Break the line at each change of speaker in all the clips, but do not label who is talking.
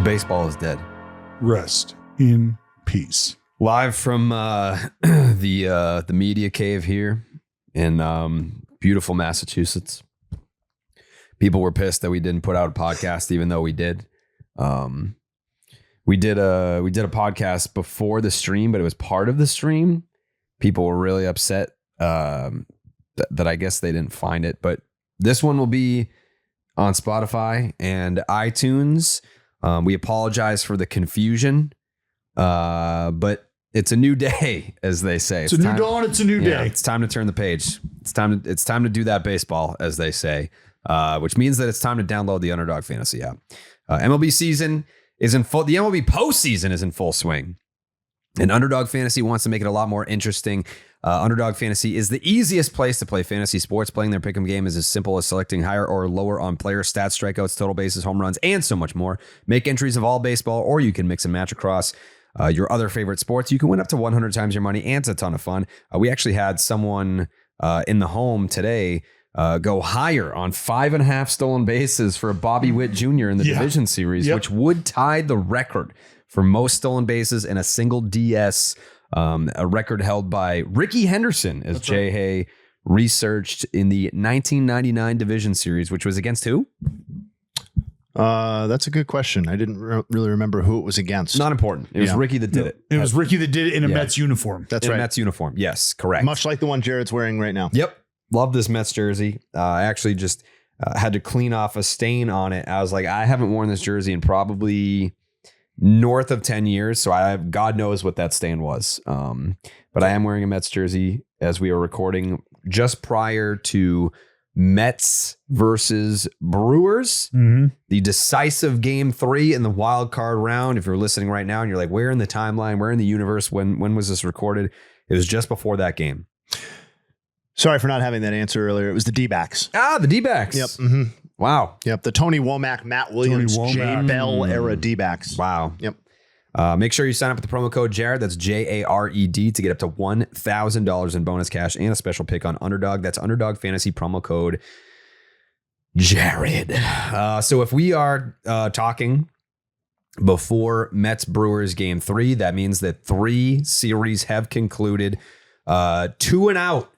Baseball is dead.
Rest in peace.
Live from the media cave here in beautiful Massachusetts. People were pissed that we didn't put out a podcast, even though we did. We did a podcast before the stream, but it was part of the stream. People were really upset that I guess they didn't find it. But this one will be on Spotify and iTunes. We apologize for the confusion, but it's a new day, as they say.
It's a new dawn. It's a new day.
It's time to turn the page. It's time to do that baseball, as they say, which means that it's time to download the Underdog Fantasy app. MLB season is in full. The MLB postseason is in full swing, and Underdog Fantasy wants to make it a lot more interesting. Underdog Fantasy is the easiest place to play fantasy sports. Playing their pick'em game is as simple as selecting higher or lower on player stats, strikeouts, total bases, home runs, and so much more. Make entries of all baseball, or you can mix and match across your other favorite sports. You can win up to 100 times your money, and it's a ton of fun. We actually had someone in the home today go higher on 5.5 stolen bases for Bobby Witt Jr. in the division series, which would tie the record for most stolen bases in a single DS. A record held by Ricky Henderson, as Jay Hay researched in the 1999 division series, which was against who?
That's a good question. I didn't really remember who it was against.
Not important. It was Ricky that did it.
It was Ricky that did it in a Mets uniform.
That's
in
right.
a Mets uniform. Yes, correct.
Much like the one Jared's wearing right now.
Yep. Love this Mets jersey. I actually just had to clean off a stain on it. I was like, I haven't worn this jersey in probably north of 10 years. So God knows what that stain was. But I am wearing a Mets jersey as we are recording just prior to Mets versus Brewers, the decisive game 3 in the wild card round. If you're listening right now and you're like, where in the timeline, where in the universe, when was this recorded? It was just before that game.
Sorry for not having that answer earlier. It was the D-backs.
The D-backs.
Yep. Mm-hmm.
Wow.
Yep. The Tony Womack, Matt Williams, Jay Bell era D-backs.
Wow.
Yep.
Make sure you sign up with the promo code Jared. That's JARED to get up to $1,000 in bonus cash and a special pick on Underdog. That's Underdog Fantasy promo code Jared. So if we are talking before Mets Brewers game 3, that means that 3 series have concluded. 2 and out.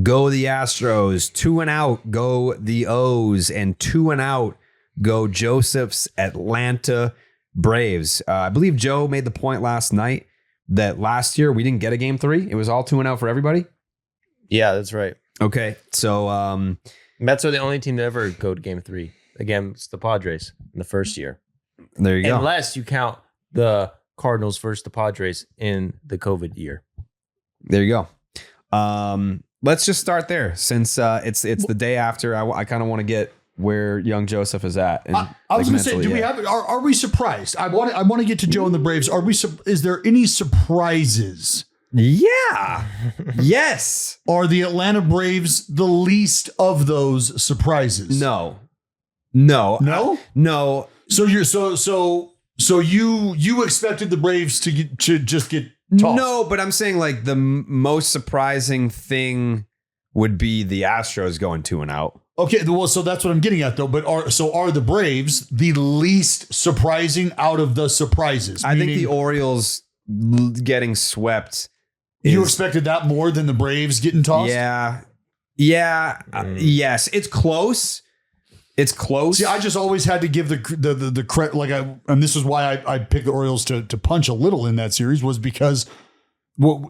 Go the Astros, 2 and out, go the O's, and 2 and out, go Joseph's Atlanta Braves. I believe Joe made the point last night that last year we didn't get a game 3. It was all 2 and out for everybody.
Yeah, that's right.
Okay, so
Mets are the only team to ever go to game 3 against the Padres in the first year.
There you go.
Unless you count the Cardinals versus the Padres in the COVID year.
There you go. Let's just start there since it's the day after. I kind of want to get where young Joseph is at. And
I was going to say, do we have? Are we surprised? I want to get to Joe and the Braves. Are we? Is there any surprises?
Yeah. Yes.
Are the Atlanta Braves the least of those surprises?
No.
No. So you expected the Braves to just get tossed.
No, but I'm saying like the most surprising thing would be the Astros going 2 and out.
Okay, well, so that's what I'm getting at, though. But are the Braves the least surprising out of the surprises?
I think the Orioles getting swept.
You expected that more than the Braves getting tossed?
Yeah. Yes, it's close. It's close.
See, I just always had to give the credit, and this is why I picked the Orioles to punch a little in that series, was because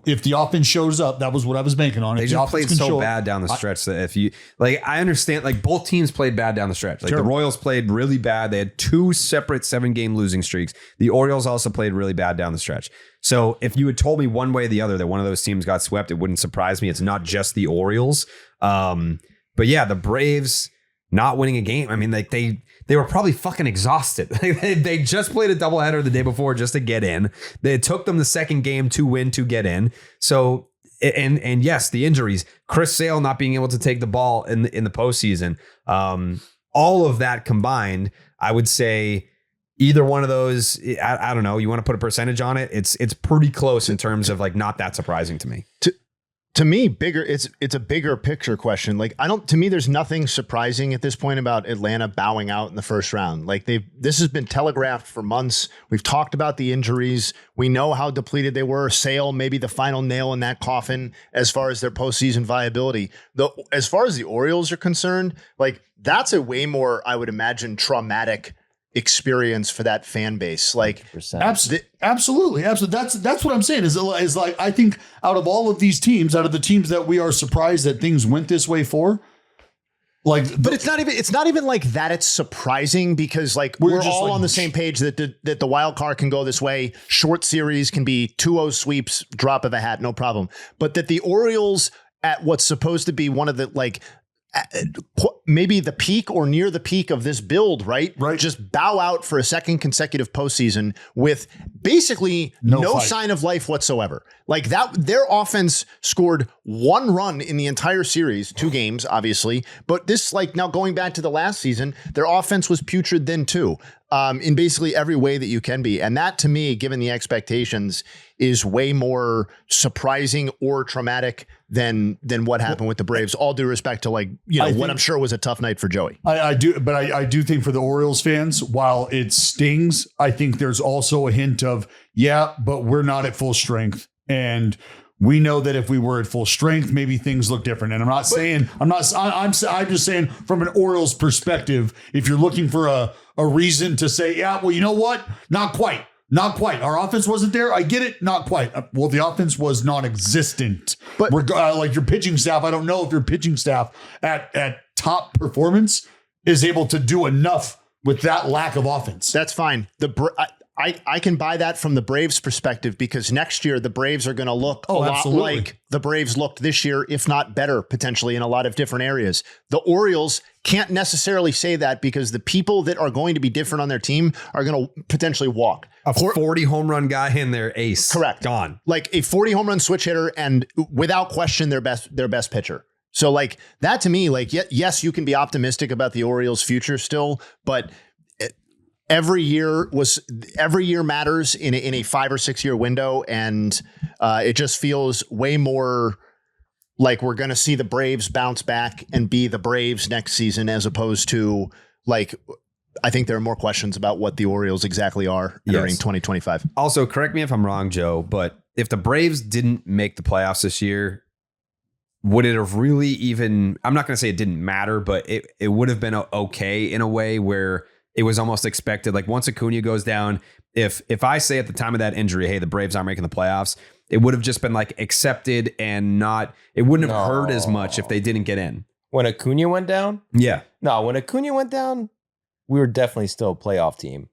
if the offense shows up, that was what I was banking on.
They just played so bad down the stretch that if you I understand, both teams played bad down the stretch. The Royals played really bad. They had 2 separate 7-game losing streaks. The Orioles also played really bad down the stretch. So if you had told me one way or the other that one of those teams got swept, it wouldn't surprise me. It's not just the Orioles. But yeah, the Braves not winning a game. I mean, they were probably fucking exhausted. They just played a doubleheader the day before just to get in. It took them the second game to win to get in. So, and yes, the injuries, Chris Sale not being able to take the ball in the postseason, all of that combined, I would say either one of those. I don't know. You want to put a percentage on it? It's pretty close in terms of not that surprising to me.
To me, it's a bigger picture question. Like, to me, there's nothing surprising at this point about Atlanta bowing out in the first round. Like, this has been telegraphed for months. We've talked about the injuries. We know how depleted they were. Sale, maybe the final nail in that coffin as far as their postseason viability. As far as the Orioles are concerned, like, that's a way more, I would imagine, traumatic experience for that fan base. Like,
absolutely. That's what I'm saying is like, I think out of all of these teams, out of the teams that we are surprised that things went this way for, like,
but it's not even like that. It's surprising because like we're all like, on the same page that the wild card can go this way. Short series can be 2-0 sweeps, drop of a hat, no problem. But that the Orioles at what's supposed to be one of the like maybe the peak or near the peak of this build, right? Just bow out for a second consecutive postseason with basically no sign of life whatsoever. Like that, their offense scored 1 run in the entire series, 2 games, obviously. But this, like now going back to the last season, their offense was putrid then too, in basically every way that you can be. And that to me, given the expectations, is way more surprising or traumatic than what happened with the Braves. All due respect to like, you know, what I'm sure was a tough night for Joey.
I do think for the Orioles fans, while it stings, I think there's also a hint of, yeah, but we're not at full strength. And we know that if we were at full strength, maybe things look different. And I'm just saying from an Orioles perspective, if you're looking for a reason to say, yeah, well, you know what? Not quite. Our offense wasn't there. I get it. Not quite. Well, the offense was non-existent. But like your pitching staff, I don't know if your pitching staff at top performance is able to do enough with that lack of offense.
That's fine. I can buy that from the Braves' perspective because next year the Braves are going to look a lot like the Braves looked this year, if not better, potentially in a lot of different areas. The Orioles can't necessarily say that because the people that are going to be different on their team are going to potentially walk.
A 40 home run guy in their ace.
Correct.
Gone.
Like a 40 home run switch hitter and without question their best pitcher. So like that to me, like, yes, you can be optimistic about the Orioles' future still, but every year matters in a 5 or 6 year window. And it just feels way more like we're going to see the Braves bounce back and be the Braves next season, as opposed to like, I think there are more questions about what the Orioles exactly are entering 2025.
Also, correct me if I'm wrong, Joe, but if the Braves didn't make the playoffs this year, would it have really even, I'm not going to say it didn't matter, but it would have been okay in a way where it was almost expected. Like once Acuna goes down, if I say at the time of that injury, hey, the Braves aren't making the playoffs, it would have just been like accepted and it wouldn't have hurt as much if they didn't get in.
When Acuna went down?
Yeah.
No, when Acuna went down, we were definitely still a playoff team.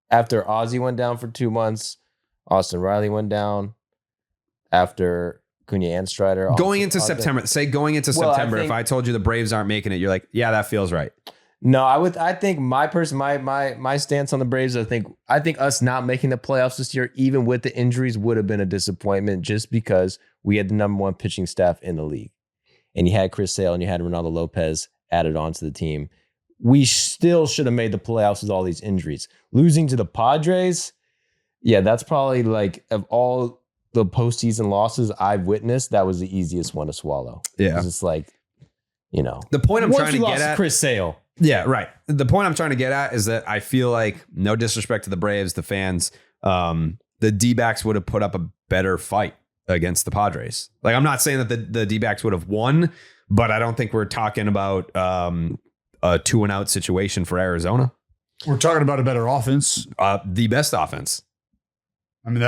After Ozzie went down for 2 months, Austin Riley went down. After Acuna and Strider.
Going into September, if I told you the Braves aren't making it, you're like, yeah, that feels right.
No, I think my stance on the Braves, I think us not making the playoffs this year, even with the injuries, would have been a disappointment just because we had the number 1 pitching staff in the league. And you had Chris Sale and you had Ronaldo Lopez added onto the team. We still should have made the playoffs with all these injuries. Losing to the Padres, yeah, that's probably like of all the postseason losses I've witnessed, that was the easiest one to swallow.
Yeah.
It's just like, you know.
The point I'm trying to get at.
Chris Sale.
Yeah, right. The point I'm trying to get at is that I feel like, no disrespect to the Braves, the fans, the D-backs would have put up a better fight against the Padres. Like, I'm not saying that the D-backs would have won, but I don't think we're talking about a 2-and-out situation for Arizona.
We're talking about a better offense.
The best offense.
I mean,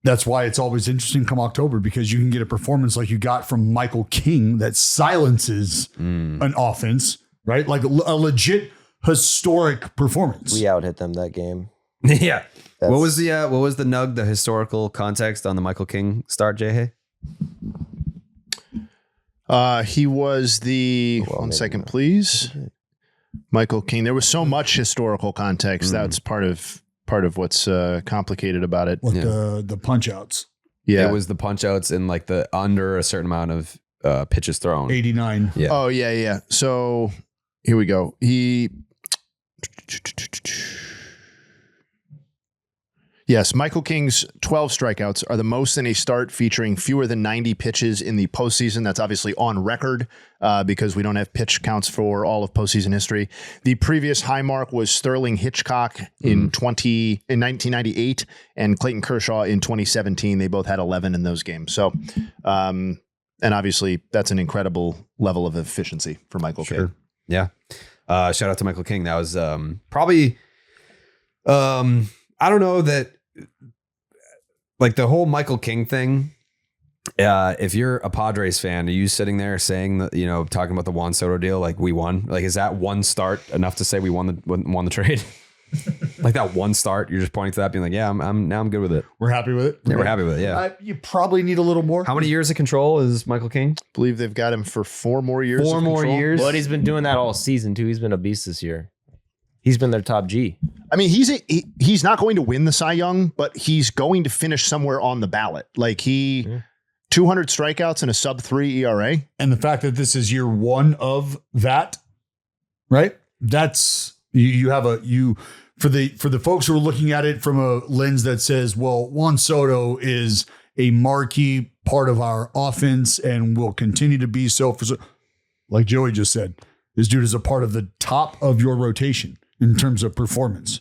that's why it's always interesting come October, because you can get a performance like you got from Michael King that silences an offense, right? Like a legit historic performance.
We out hit them that game.
Yeah. What was the historical context on the Michael King start, Jay?
He was the 1 second, please. Michael King. There was so much historical context. That's part of what's complicated about it.
The punch outs.
Yeah.
It was the punch outs in like the under a certain amount of pitches thrown.
89.
Yeah.
Oh, yeah. So here we go. Yes, Michael King's 12 strikeouts are the most in a start featuring fewer than 90 pitches in the postseason. That's obviously on record because we don't have pitch counts for all of postseason history. The previous high mark was Sterling Hitchcock in 1998 and Clayton Kershaw in 2017. They both had 11 in those games. So, and obviously that's an incredible level of efficiency for Michael King.
Yeah. Shout out to Michael King. That was probably, I don't know that, like the whole Michael King thing. If you're a Padres fan, are you sitting there saying that, you know, talking about the Juan Soto deal, like we won? Like, is that one start enough to say we won the trade? Like that one start, you're just pointing to that, being like, yeah, I'm good with it.
We're happy with it.
Yeah, we're happy with it. Yeah.
You probably need a little more.
How many years of control is Michael King?
I believe they've got him for 4 more years.
4 more years.
But he's been doing that all season too. He's been a beast this year. He's been their top G.
I mean, he's not going to win the Cy Young, but he's going to finish somewhere on the ballot. Like 200 strikeouts and a sub-3 ERA.
And the fact that this is year 1 of that, right? That's you have for the folks who are looking at it from a lens that says, well, Juan Soto is a marquee part of our offense and will continue to be so. Like Joey just said, this dude is a part of the top of your rotation in terms of performance.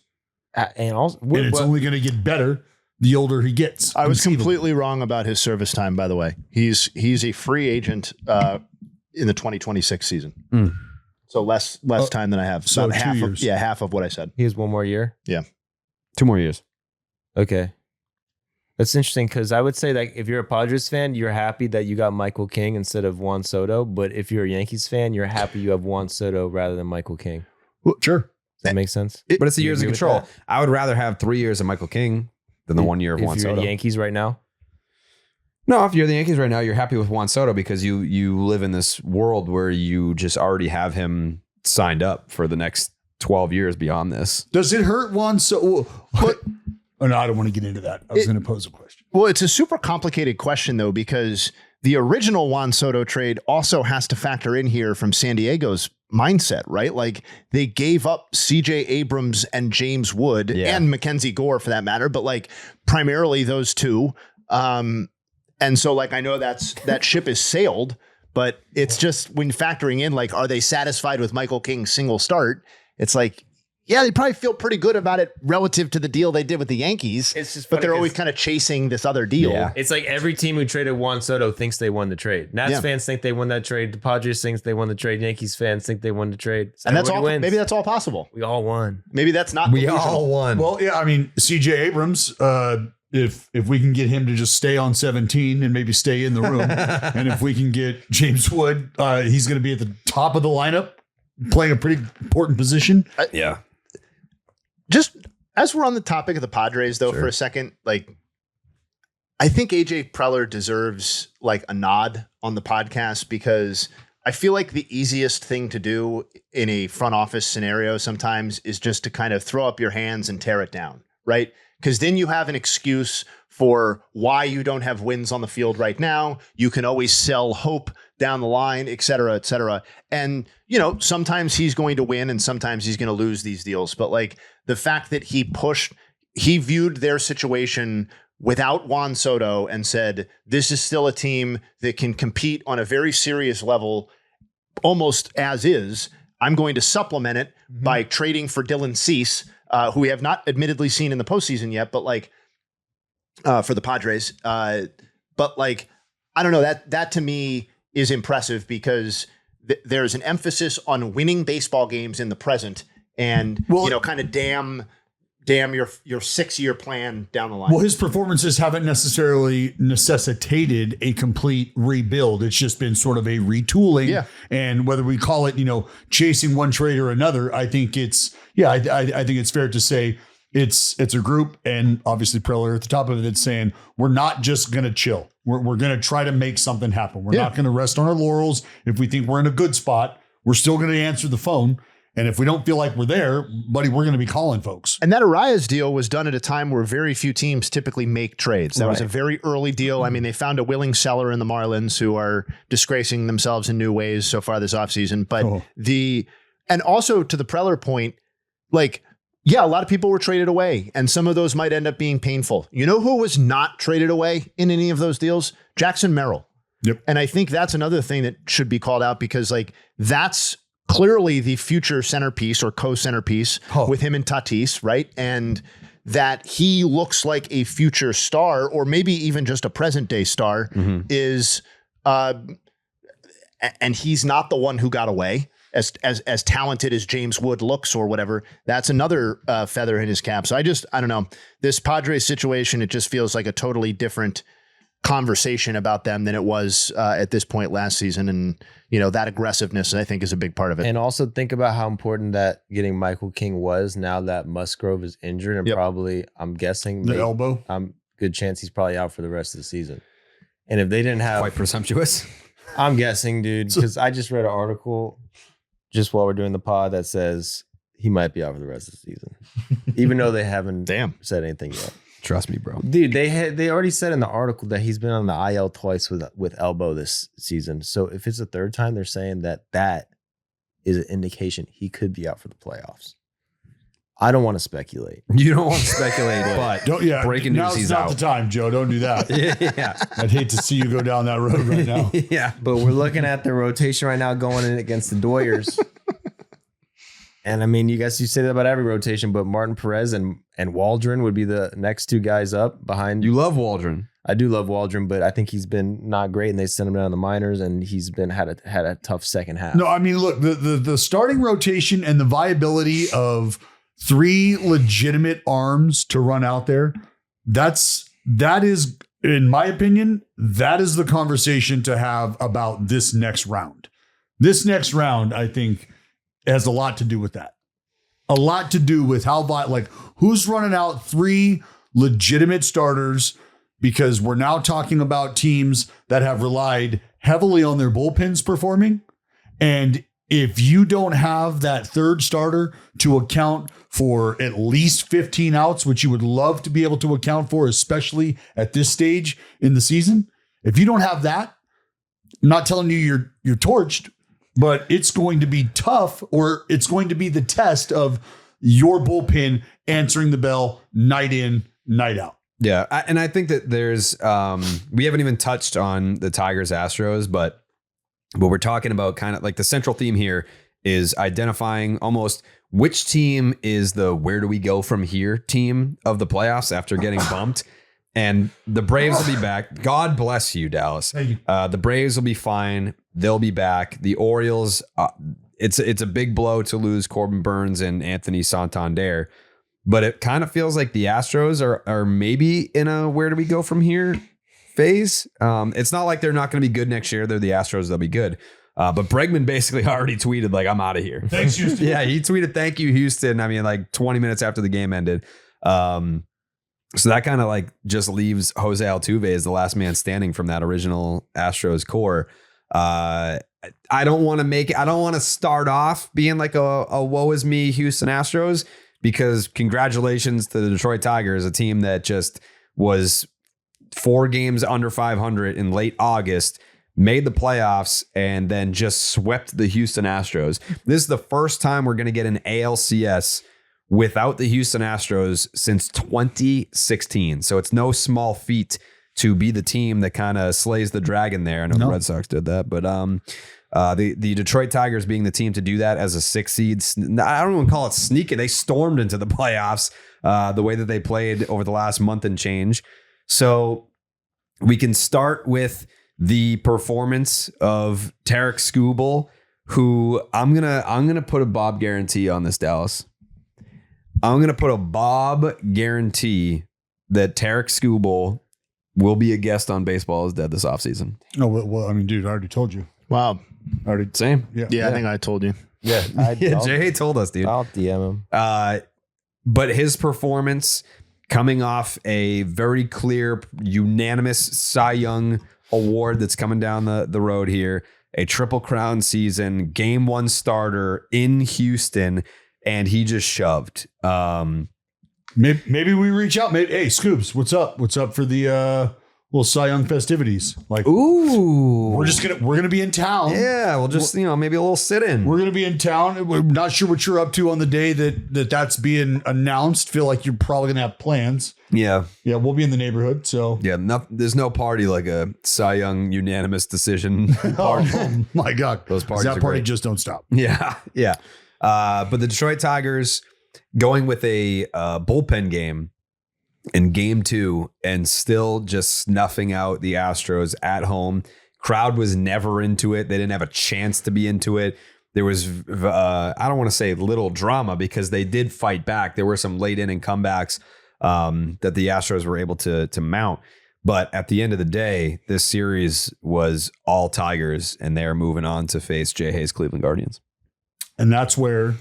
And also,
and it's only going to get better the older he gets.
I was completely wrong about his service time, by the way. He's a free agent in the 2026 season. So less time than I have.
So
about
2 years.
half of what I said.
he has 1 more year.
Yeah.
2 more years.
Okay. That's interesting because I would say that if you're a Padres fan, you're happy that you got Michael King instead of Juan Soto. But if you're a Yankees fan, you're happy you have Juan Soto rather than Michael King.
Well, sure.
Does that make sense?
But it's the years of
agree with
control.
that?
I would rather have 3 years of Michael King than the 1 year of Juan
If you're
Soto.
the Yankees right now,
No, if you're the Yankees right now, you're happy with Juan Soto because you live in this world where you just already have him signed up for the next 12 years beyond this.
Does it hurt Juan Soto? Oh, no, I don't want to get into that. I was going to pose a question.
Well, it's a super complicated question, though, because the original Juan Soto trade also has to factor in here from San Diego's mindset, right? Like they gave up CJ Abrams and James Wood and Mackenzie Gore for that matter, but like primarily those two. And so like, I know that ship is sailed, but it's just when factoring in, like, are they satisfied with Michael King's single start? It's like, yeah, they probably feel pretty good about it relative to the deal they did with the Yankees.
It's just
but they're
funny
always
'cause-
kind of chasing this other deal.
Yeah.
it's like every team who traded Juan Soto thinks they won the trade. Nats fans think they won that trade. The Padres think they won the trade. Yankees fans think they won the trade. So
And that's all.
everybody wins.
Maybe that's all possible.
We all won.
Maybe that's not. delusional.
won.
Well, yeah, I mean, CJ Abrams, if we can get him to just stay on 17 and maybe stay in the room, and if we can get James Wood, he's going to be at the top of the lineup, playing a pretty important position.
Yeah.
Just as we're on the topic of the Padres, though, for a second, like, I think AJ Preller deserves like a nod on the podcast because I feel like the easiest thing to do in a front office scenario sometimes is just to kind of throw up your hands and tear it down, right? Because then you have an excuse for why you don't have wins on the field right now. You can always sell hope down the line, et cetera, et cetera. And, you know, sometimes he's going to win and sometimes he's going to lose these deals. But like the fact that he viewed their situation without Juan Soto and said, this is still a team that can compete on a very serious level, almost as is. I'm going to supplement it by trading for Dylan Cease, who we have not admittedly seen in the postseason yet, but like for the Padres. But like, I don't know, that to me is impressive because there's an emphasis on winning baseball games in the present and, you know, kind of damn your 6-year plan down the line.
Well, his performances haven't necessarily necessitated a complete rebuild. It's just been sort of a retooling.
Yeah.
And whether we call it, you know, chasing one trade or another, I think it's, I think it's fair to say it's a group, and obviously Preller at the top of it saying, we're not just going to chill. We're going to try to make something happen. We're not going to rest on our laurels. If we think we're in a good spot, we're still going to answer the phone. And if we don't feel like we're there, buddy, we're going to be calling folks.
And that Arias deal was done at a time where very few teams typically make trades. That was a very early deal. I mean, they found a willing seller in the Marlins who are disgracing themselves in new ways so far this offseason. But and also to the Preller point, like Yeah, a lot of people were traded away, and some of those might end up being painful. You know who was not traded away in any of those deals? Jackson Merrill.
Yep.
And I think that's another thing that should be called out because like that's clearly the future centerpiece or co-centerpiece with him and Tatis, right? And that he looks like a future star or maybe even just a present day star is and he's not the one who got away as talented as James Wood looks or whatever. That's another feather in his cap. So I don't know, this Padres situation, it just feels like a totally different conversation about them than it was at this point last season. And, you know, that aggressiveness, I think, is a big part of it.
And also think about how important that getting Michael King was now that Musgrove is injured and probably, I'm guessing,
the elbow.
Good chance he's probably out for the rest of the season. And if they didn't have...
Quite presumptuous.
I'm guessing, dude, because I just read an article just while we're doing the pod that says he might be out for the rest of the season, even though they haven't said anything yet.
Trust me, bro.
Dude, they already said in the article that he's been on the IL twice with elbow this season. So if it's the third time, they're saying that is an indication he could be out for the playoffs. I don't want to speculate.
You don't want to speculate, but breaking news, he's out.
Now's not the time, Joe. Don't do that.
Yeah.
I'd hate to see you go down that road right now.
Yeah.
But we're looking at the rotation right now going in against the Doyers. And I mean, you say that about every rotation, but Martin Perez and Waldron would be the next two guys up behind.
You love Waldron.
I do love Waldron, but I think he's been not great, and they sent him down to the minors, and he's been had a tough second half.
No, I mean, look, the starting rotation and the viability of 3 legitimate arms to run out there, that is, in my opinion, that is the conversation to have about this next round. This next round, I think, has a lot to do with that. A lot to do with who's running out 3 legitimate starters, because we're now talking about teams that have relied heavily on their bullpens performing. And if you don't have that third starter to account for at least 15 outs, which you would love to be able to account for, especially at this stage in the season, if you don't have that, I'm not telling you you're torched, but it's going to be tough, or it's going to be the test of your bullpen answering the bell night in, night out.
Yeah. And I think that there's, we haven't even touched on the Tigers Astros, but we're talking about kind of like the central theme here is identifying almost which team is the where do we go from here team of the playoffs after getting bumped. And the Braves will be back. God bless you, Dallas. The Braves will be fine. They'll be back. The Orioles, it's a big blow to lose Corbin Burns and Anthony Santander. But it kind of feels like the Astros are maybe in a where do we go from here phase. It's not like they're not going to be good next year. They're the Astros. They'll be good. But Bregman basically already tweeted, like, I'm out of here.
Thanks, Houston.
Yeah, he tweeted, thank you, Houston. I mean, like 20 minutes after the game ended. So that kind of like just leaves Jose Altuve as the last man standing from that original Astros core. I don't want to start off being like a woe is me Houston Astros, because congratulations to the Detroit Tigers, a team that just was 4 games under 500 in late August, made the playoffs, and then just swept the Houston Astros. This is the first time we're going to get an ALCS without the Houston Astros since 2016. So it's no small feat to be the team that kind of slays the dragon there. I know the Red Sox did that, but the Detroit Tigers being the team to do that as a 6 seed, I don't even call it sneaky. They stormed into the playoffs the way that they played over the last month and change. So we can start with the performance of Tarek Skubal, who I'm gonna put a Bob guarantee on this, Dallas. I'm gonna put a Bob guarantee that Tarek Skubal will be a guest on Baseball is Dead this offseason.
Oh, well, I mean, dude, I already told you.
Wow.
Same.
Yeah, I think I told you.
Yeah,
Jay told us, dude.
I'll DM him.
But his performance coming off a very clear, unanimous Cy Young award that's coming down the road here, a Triple Crown season, Game 1 starter in Houston, and he just shoved.
Maybe we reach out. Hey, Scoobs, what's up? What's up for the little Cy Young festivities. Like,
Ooh,
we're gonna be in town.
Yeah, we'll just maybe a little sit-in.
We're gonna be in town. We're not sure what you're up to on the day that's being announced. Feel like you're probably gonna have plans.
Yeah,
we'll be in the neighborhood. So
there's no party like a Cy Young unanimous decision party.
Oh my God,
those parties.
That party
great.
just don't stop.
Yeah. But the Detroit Tigers going with a bullpen game in game 2 and still just snuffing out the Astros at home. Crowd was never into it. They didn't have a chance to be into it. There was, I don't want to say little drama because they did fight back. There were some late inning comebacks that the Astros were able to mount. But at the end of the day, this series was all Tigers, and they're moving on to face Jay Hayes' Cleveland Guardians.
And that's where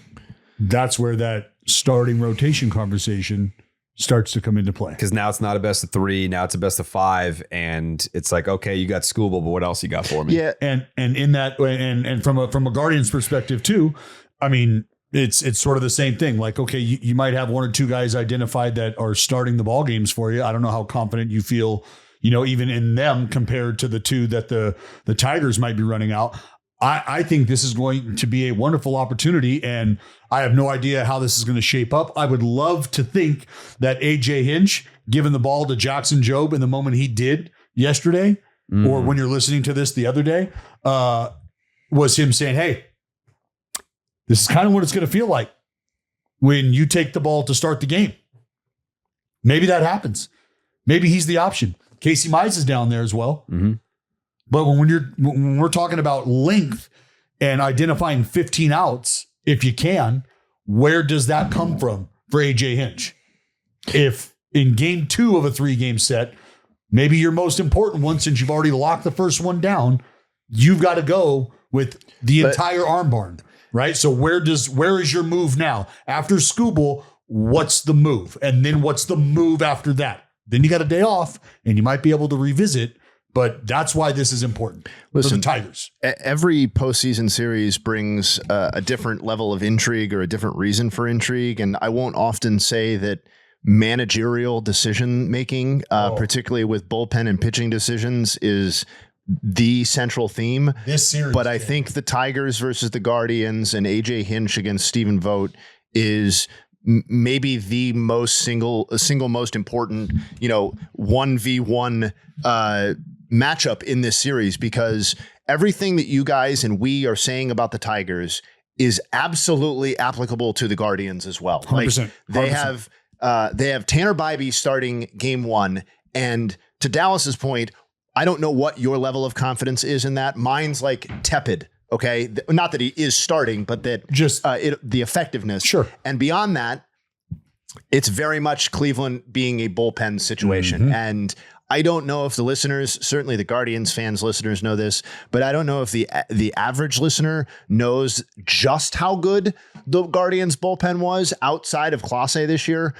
that starting rotation conversation starts to come into play.
Because now it's not a best of 3, now it's a best of 5, and it's like, okay, you got Skubal, but what else you got for me?
Yeah,
and in that, and from a Guardians perspective too, I mean, it's sort of the same thing. Like, okay, you might have 1 or 2 guys identified that are starting the ball games for you. I don't know how confident you feel, even in them compared to the 2 that the Tigers might be running out. I think this is going to be a wonderful opportunity, and I have no idea how this is going to shape up. I would love to think that A.J. Hinch giving the ball to Jackson Jobe in the moment he did yesterday, or when you're listening to this the other day, was him saying, hey, this is kind of what it's going to feel like when you take the ball to start the game. Maybe that happens. Maybe he's the option. Casey Mize is down there as well.
Mm-hmm.
But when we're talking about length and identifying 15 outs, if you can, where does that come from for A.J. Hinch? If in game 2 of a 3-game set, maybe your most important one, since you've already locked the first one down, you've got to go with the entire arm barn, right? So where is your move now? After Skubal, what's the move? And then what's the move after that? Then you got a day off and you might be able to revisit. But that's why this is important for the Tigers.
Every postseason series brings a different level of intrigue or a different reason for intrigue. And I won't often say that managerial decision making, particularly with bullpen and pitching decisions, is the central theme.
This series.
But I think the Tigers versus the Guardians and A.J. Hinch against Stephen Vogt is maybe the single most important, 1v1 matchup in this series, because everything that you guys and we are saying about the Tigers is absolutely applicable to the Guardians as well.
100%,
like they have Tanner Bybee starting game 1, and to Dallas's point, I don't know what your level of confidence is in that. Mine's like tepid. Okay, not that he is starting, but that just the effectiveness.
Sure.
And beyond that, it's very much Cleveland being a bullpen situation. And I don't know if the listeners, certainly the Guardians fans listeners know this, but I don't know if the average listener knows just how good the Guardians bullpen was outside of Clase this year.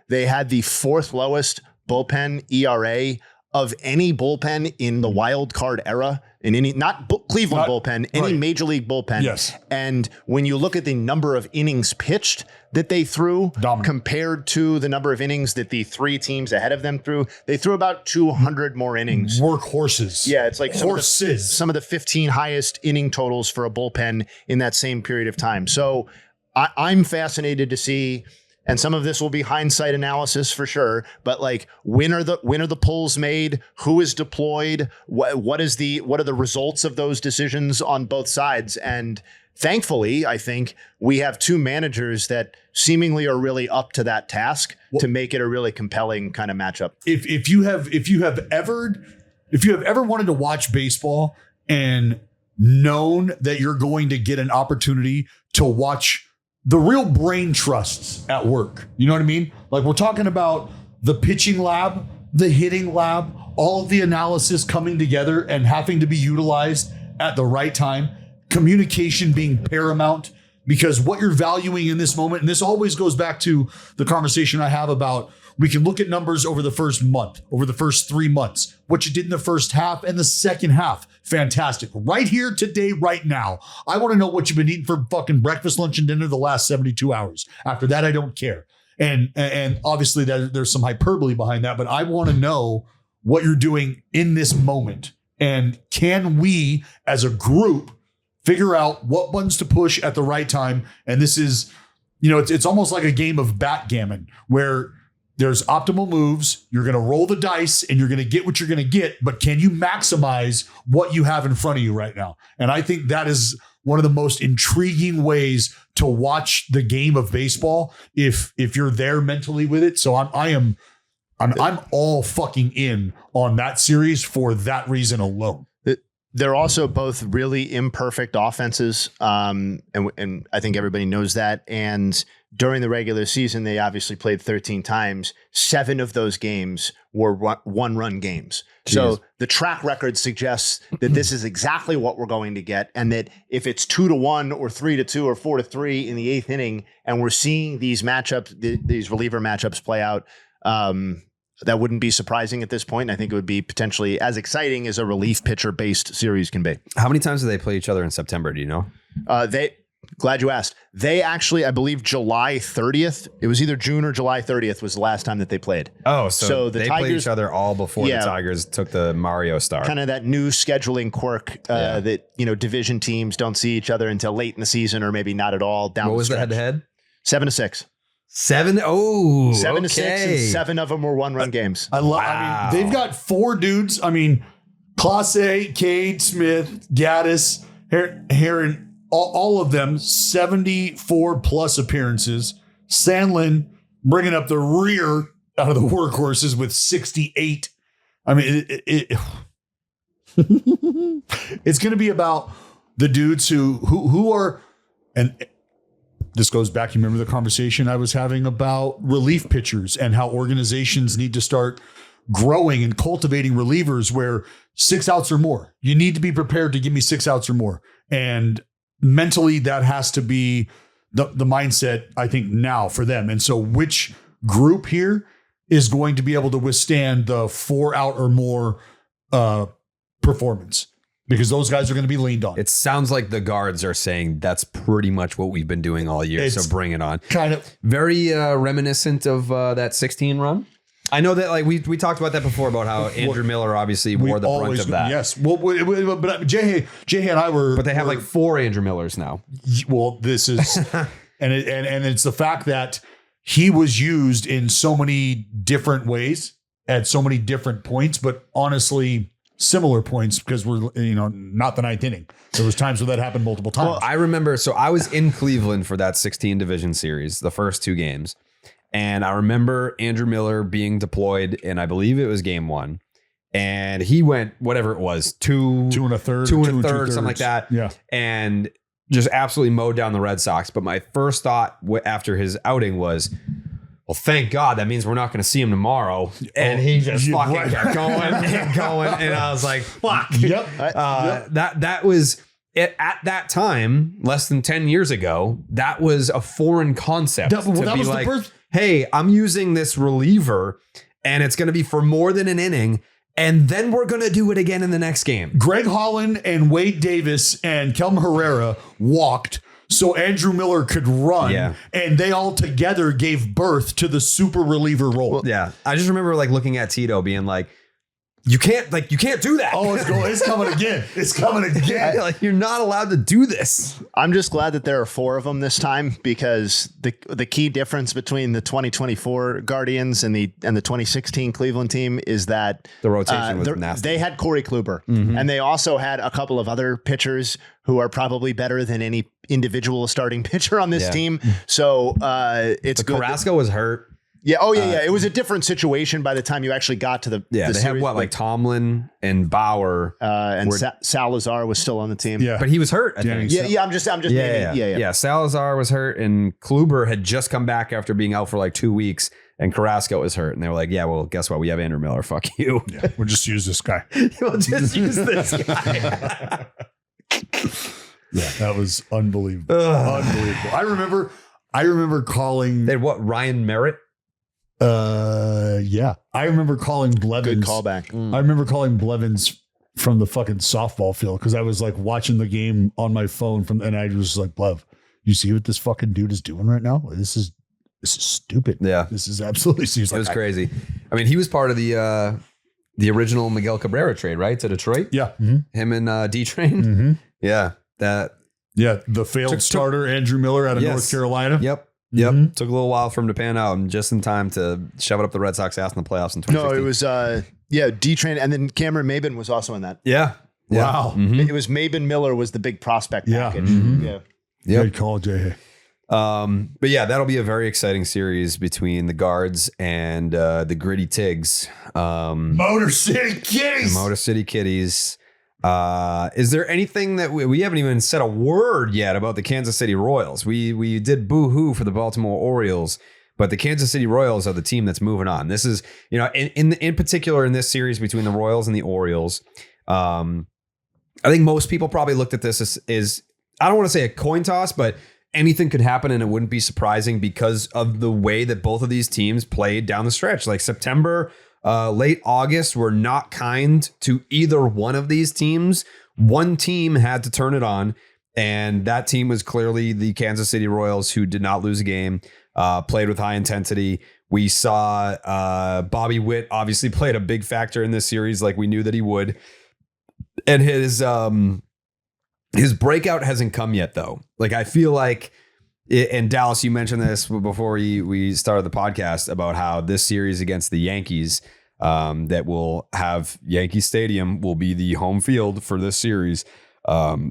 They had the 4th lowest bullpen ERA of any bullpen in the wild card era, in any, not Cleveland bullpen, any major league bullpen.
Yes.
And when you look at the number of innings pitched that they threw compared to the number of innings that the 3 teams ahead of them threw, they threw about 200 more innings.
Workhorses.
Yeah, it's like
horses.
Some of the 15 highest inning totals for a bullpen in that same period of time. So I'm fascinated to see. And some of this will be hindsight analysis for sure, but like when are the pulls made? Who is deployed? What are the results of those decisions on both sides? And thankfully, I think we have 2 managers that seemingly are really up to that task to make it a really compelling kind of matchup.
If you have ever wanted to watch baseball and known that you're going to get an opportunity to watch the real brain trusts at work. You know what I mean? Like, we're talking about the pitching lab, the hitting lab, all of the analysis coming together and having to be utilized at the right time, communication being paramount, because what you're valuing in this moment, and this always goes back to the conversation I have about, we can look at numbers over the first month, over the first 3 months, what you did in the first half and the second half. Fantastic. Right here today, right now. I want to know what you've been eating for fucking breakfast, lunch, and dinner the last 72 hours. After that, I don't care. And obviously there's some hyperbole behind that, but I want to know what you're doing in this moment. And can we, as a group, figure out what buttons to push at the right time? And this is, it's almost like a game of backgammon where there's optimal moves. You're going to roll the dice and you're going to get what you're going to get. But can you maximize what you have in front of you right now? And I think that is one of the most intriguing ways to watch the game of baseball if you're there mentally with it. So I'm all fucking in on that series for that reason alone.
They're also both really imperfect offenses, and I think everybody knows that. And during the regular season, they obviously played 13 times. 7 of those games were one-run games. Jeez. So the track record suggests that this is exactly what we're going to get, and that if it's 2-1 or 3-2 or 4-3 in the 8th inning, and we're seeing these matchups, these reliever matchups play out, that wouldn't be surprising at this point. I think it would be potentially as exciting as a relief pitcher-based series can be.
How many times do they play each other in September? Do you know?
Glad you asked. They actually, I believe, July 30th. It was either June or July 30th was the last time that they played.
Oh, so the Tigers played each other all before the Tigers took the Mario start.
Kind of that new scheduling quirk that division teams don't see each other until late in the season, or maybe not at all.
What was the head-to-head?
7-6.
7 oh
7-6, and 7 of them were one-run games.
I mean, they've got 4 dudes. I mean, Clase, Cade, Smith, Gaddis, Heron, all of them 74 plus appearances. Sandlin bringing up the rear out of the workhorses with 68. I mean, it's going to be about the dudes who are and. This goes back. You remember the conversation I was having about relief pitchers and how organizations need to start growing and cultivating relievers where 6 outs or more. You need to be prepared to give me 6 outs or more. And mentally, that has to be the mindset, I think, now for them. And so which group here is going to be able to withstand the 4 out or more performance? Because those guys are going to be leaned on.
It sounds like the guards are saying that's pretty much what we've been doing all year. So bring it on.
Kind of
very reminiscent of that 16 run. I know that we talked about that before about how Andrew Miller obviously wore the brunt of that.
Yes. Well, but Jay and I were.
But they have 4 Andrew Millers now.
Well, this is and it's the fact that he was used in so many different ways at so many different points, but honestly, similar points because we're not the 9th inning. There was times where that happened multiple times.
Well, I remember. So I was in Cleveland for that 16 division series, the first 2 games, and I remember Andrew Miller being deployed, and I believe it was game 1, and he went whatever it was 2
2.33,
something like that.
Yeah,
and just absolutely mowed down the Red Sox. But my first thought after his outing was, well, thank God. That means we're not going to see him tomorrow. And he just fucking kept going and going. And I was like, fuck.
Yep.
That was it at that time, less than 10 years ago. That was a foreign concept to be like, hey, I'm using this reliever and it's going to be for more than an inning. And then we're going to do it again in the next game.
Greg Holland and Wade Davis and Kelm Herrera walked so Andrew Miller could run, and they all together gave birth to the super reliever role.
Well, yeah, I just remember looking at Tito being like, you can't do that.
Oh, it's coming again. It's coming again.
You're not allowed to do this.
I'm just glad that there are 4 of them this time, because the key difference between the 2024 Guardians and the 2016 Cleveland team is that
the rotation was nasty.
They had Corey Kluber, and they also had a couple of other pitchers who are probably better than any individual starting pitcher on this team. So it's good.
Carrasco was hurt.
Yeah. Oh, yeah. It was a different situation by the time you actually got to the
they
series.
had Tomlin and Bauer,
and Salazar was still on the team.
Yeah,
but he was hurt. I think.
Yeah. I'm just naming. Yeah.
Salazar was hurt, and Kluber had just come back after being out for 2 weeks, and Carrasco was hurt, and they were like, "Yeah, well, guess what? We have Andrew Miller. Fuck you.
Yeah, we'll just use this guy.
We'll just use this guy."
Yeah, that was unbelievable. Unbelievable. I remember calling.
They had Ryan Merritt.
Yeah, I remember calling Blevins.
Good callback.
I remember calling Blevins from the fucking softball field because I was watching the game on my phone and I was like, Blev, you see what this fucking dude is doing right now? This is stupid.
Yeah,
this is absolutely.
It was crazy. I mean, he was part of the the original Miguel Cabrera trade, right? To Detroit.
Yeah.
Him and D-Train. Yeah.
Yeah. The failed starter, Andrew Miller out of North Carolina.
Yep. Took a little while for him to pan out, and just in time to shove it up the Red Sox ass in the playoffs in 2016.
No, it was D-Train, and then Cameron Maben was also in that.
Yeah.
Wow.
It was Maben Miller was the big prospect package. Yeah.
Good call, Jay.
But yeah, that'll be a very exciting series between the Guards and the Gritty Tigs.
Motor City Kitties.
Motor City Kitties. Is there anything that we haven't even said a word yet about the Kansas City Royals? We did boo-hoo for the Baltimore Orioles, but the Kansas City Royals are the team that's moving on. This is, in particular in this series between the Royals and the Orioles, I think most people probably looked at this as I don't want to say a coin toss, but anything could happen and it wouldn't be surprising because of the way that both of these teams played down the stretch. Like September, late August were not kind to either one of these teams. One team had to turn it on, and that team was clearly the Kansas City Royals, who did not lose a game, played with high intensity. We saw Bobby Witt obviously played a big factor in this series, like we knew that he would. And his breakout hasn't come yet, though. Like, I feel like, and Dallas, you mentioned this before we started the podcast about how this series against the Yankees, that will have Yankee Stadium will be the home field for this series.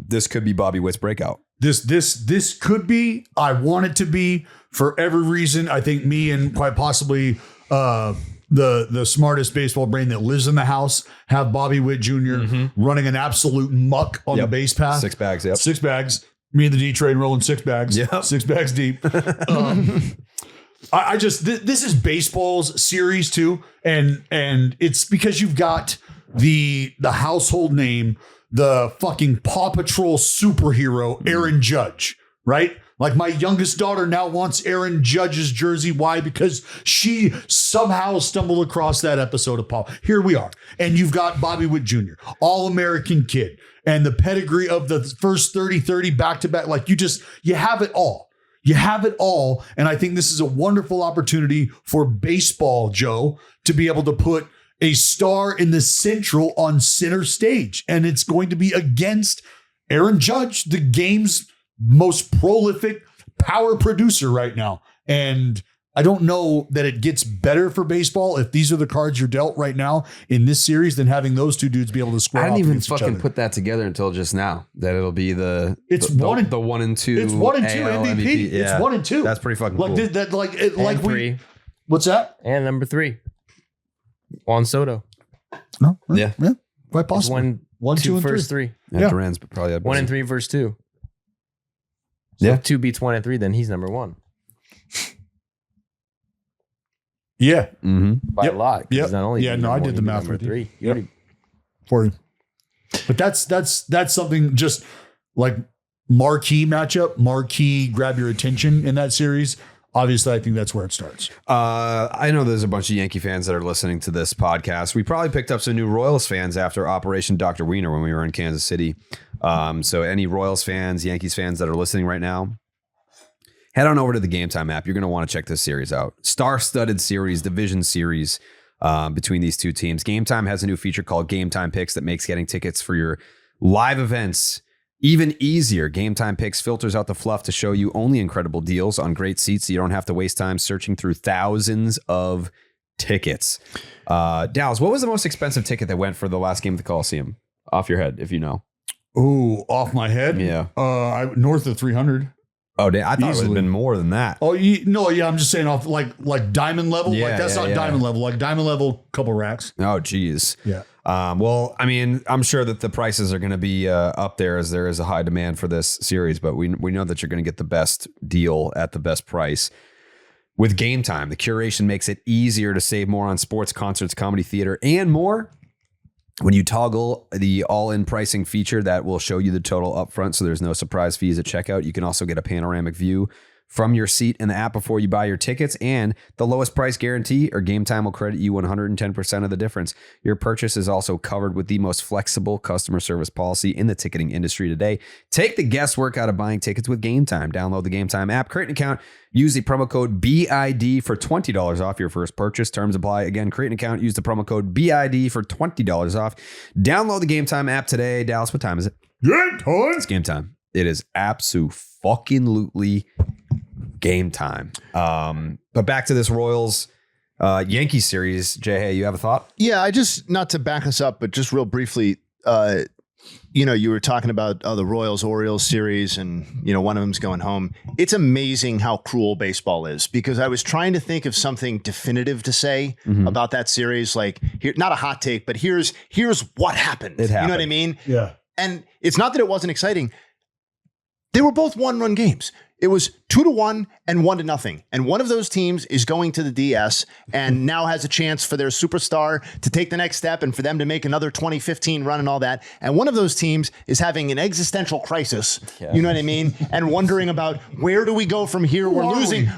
This could be Bobby Witt's breakout.
This could be. I want it to be for every reason. I think me and quite possibly the smartest baseball brain that lives in the house have Bobby Witt Jr. running an absolute muck on the base path.
6 bags. Yep.
6 bags. Me and the D-Train rolling 6 bags.
Yep.
6 bags deep. I just this is baseball's series too, and it's because you've got the household name, the fucking Paw Patrol superhero Aaron Judge, right? Like, my youngest daughter now wants Aaron Judge's jersey. Why? Because she somehow stumbled across that episode of Paw. Here we are. And you've got Bobby Witt Jr., All-American kid, and the pedigree of the first 30-30 back-to-back. Like, you have it all. You have it all. And I think this is a wonderful opportunity for baseball, Joe, to be able to put a star in the Central on center stage. And it's going to be against Aaron Judge, the game's most prolific power producer right now. And I don't know that it gets better for baseball if these are the cards you're dealt right now in this series than having those two dudes be able to square off.
I didn't even fucking put that together until just now, that it'll be the 1 and 2.
It's 1 and 2
AL
MVP.
Yeah.
It's 1 and 2.
That's pretty fucking
like
cool.
that.
And 3.
What's that?
And number 3, Juan Soto.
No.
Yeah.
Quite
It's
possible.
1, 2
and
first
3.
3.
Yeah, Duran's probably up
1 and 3 versus 2. So if 2 beats 1 and 3, then he's number 1
Yeah.
by a lot. 'Cause
Yep.
Not only
Yeah,
did he
no, I
number
did the
one,
math
he
with you.
3. You
Yep.
already-
For you. But that's something just like marquee matchup, marquee grab your attention in that series. Obviously, I think that's where it starts.
I know there's a bunch of Yankee fans that are listening to this podcast. We probably picked up some new Royals fans after Operation Dr. Wiener when we were in Kansas City. So any Royals fans, Yankees fans that are listening right now, head on over to the Game Time app. You're going to want to check this series out. Star-studded series, division series between these two teams. Game Time has a new feature called Game Time Picks that makes getting tickets for your live events even easier. Game Time Picks filters out the fluff to show you only incredible deals on great seats, so you don't have to waste time searching through thousands of tickets. Dallas, what was the most expensive ticket that went for the last game of the Coliseum? Off your head, if you know.
Ooh, off my head?
Yeah.
North of 300.
Oh, I thought it would
Easily.
have been more than that.
Oh, yeah, I'm just saying off like diamond level.
Yeah,
like that's
yeah,
not
yeah.
diamond level. Like diamond level, couple racks.
Oh, geez.
Yeah.
Well, I mean, I'm sure that the prices are going to be up there as there is a high demand for this series, but we know that you're going to get the best deal at the best price. With Game Time, the curation makes it easier to save more on sports, concerts, comedy, theater, and more. When you toggle the all-in pricing feature, that will show you the total upfront, so there's no surprise fees at checkout. You can also get a panoramic view from your seat in the app before you buy your tickets, and the lowest price guarantee or Game Time will credit you 110% of the difference. Your purchase is also covered with the most flexible customer service policy in the ticketing industry today. Take the guesswork out of buying tickets with Game Time. Download the Game Time app, create an account, use the promo code BID for $20 off your first purchase. Terms apply. Again, create an account, use the promo code BID for $20 off. Download the Game Time app today. Dallas, what time is it?
Game time.
It's game time. It is absolutely game time. But back to this Royals Yankees series. Jay, hey, you have a thought?
Yeah, I just, not to back us up, but just real briefly, you were talking about the Royals-Orioles series and, one of them's going home. It's amazing how cruel baseball is, because I was trying to think of something definitive to say about that series. Like, here, not a hot take, but here's what happened.
It happened.
You know what I mean?
Yeah.
And it's not that it wasn't exciting. They were both one-run games. It was 2-1 and 1-0. And one of those teams is going to the DS and now has a chance for their superstar to take the next step and for them to make another 2015 run and all that. And one of those teams is having an existential crisis. Yeah. You know what I mean? And wondering about, where do we go from here? We're losing.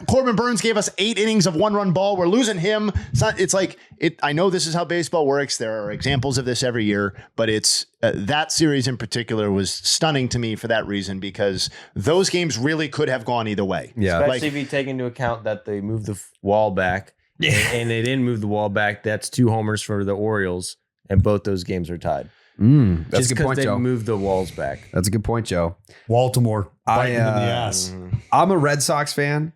Corbin Burns gave us 8 innings of 1-run ball. We're losing him. It's like, I know this is how baseball works. There are examples of this every year, but it's that series in particular was stunning to me for that reason, because those games really could have gone either way.
Yeah.
Especially if you take into account that they moved the wall back. Yeah. And they didn't move the wall back. That's 2 homers for the Orioles, and both those games are tied.
That's
just
a good point,
they
Joe.
Moved the walls back.
That's a good point, Joe.
Baltimore biting in the ass.
I'm a Red Sox fan,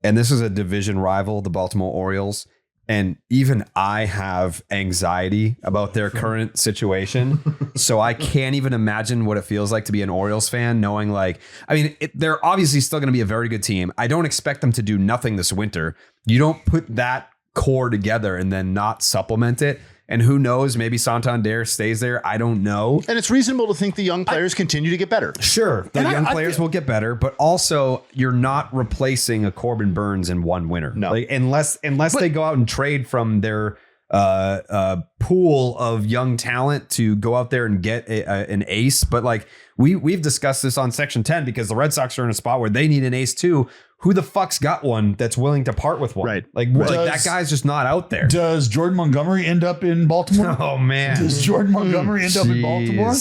and this is a division rival, the Baltimore Orioles. And even I have anxiety about their current situation. So I can't even imagine what it feels like to be an Orioles fan, knowing they're obviously still going to be a very good team. I don't expect them to do nothing this winter. You don't put that core together and then not supplement it. And who knows, maybe Santander stays there. I don't know.
And it's reasonable to think the young players continue to get better.
Sure, the young players will get better, but also you're not replacing a Corbin Burns in one winter.
No,
unless they go out and trade from their pool of young talent to go out there and get an ace. But we've discussed this on Section 10, because the Red Sox are in a spot where they need an ace too. Who the fuck's got one that's willing to part with one?
Right.
That guy's just not out there.
Does Jordan Montgomery end up in Baltimore?
Oh, man.
Does Jordan Montgomery end up in Baltimore?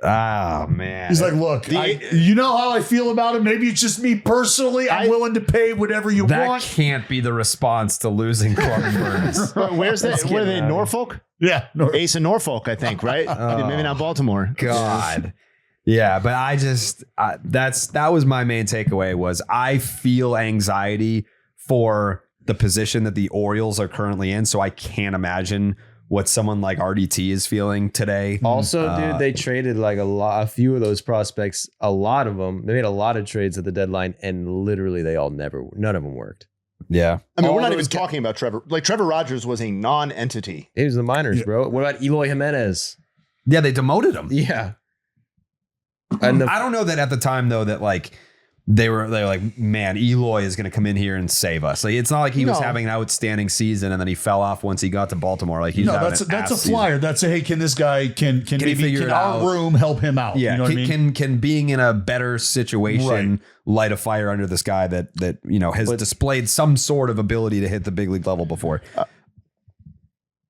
Oh, man.
He's like, look, you know how I feel about him. Maybe it's just me personally. I'm willing to pay whatever you want.
That can't be the response to losing Corbin Burns.
Where's that? Where are they? Norfolk?
Yeah.
Ace of Norfolk, I think, right? Maybe not Baltimore.
God. Yeah, but I just that was my main takeaway, was I feel anxiety for the position that the Orioles are currently in, so I can't imagine what someone like RDT is feeling today.
Also, dude, they traded a few of those prospects, a lot of them. They made a lot of trades at the deadline, and literally none of them worked.
Yeah.
I mean, we're not even talking about Trevor. Trevor Rogers was a non-entity.
It was the minors, bro. What about Eloy Jimenez?
Yeah, they demoted him.
Yeah.
And I don't know that at the time, though, that they were like, man, Eloy is going to come in here and save us. It's not like he was having an outstanding season and then he fell off once he got to Baltimore.
That's a flyer. That's hey, can this guy can our room help him out?
Yeah,
you know what I mean?
Can being in a better situation light a fire under this guy that has displayed some sort of ability to hit the big league level before?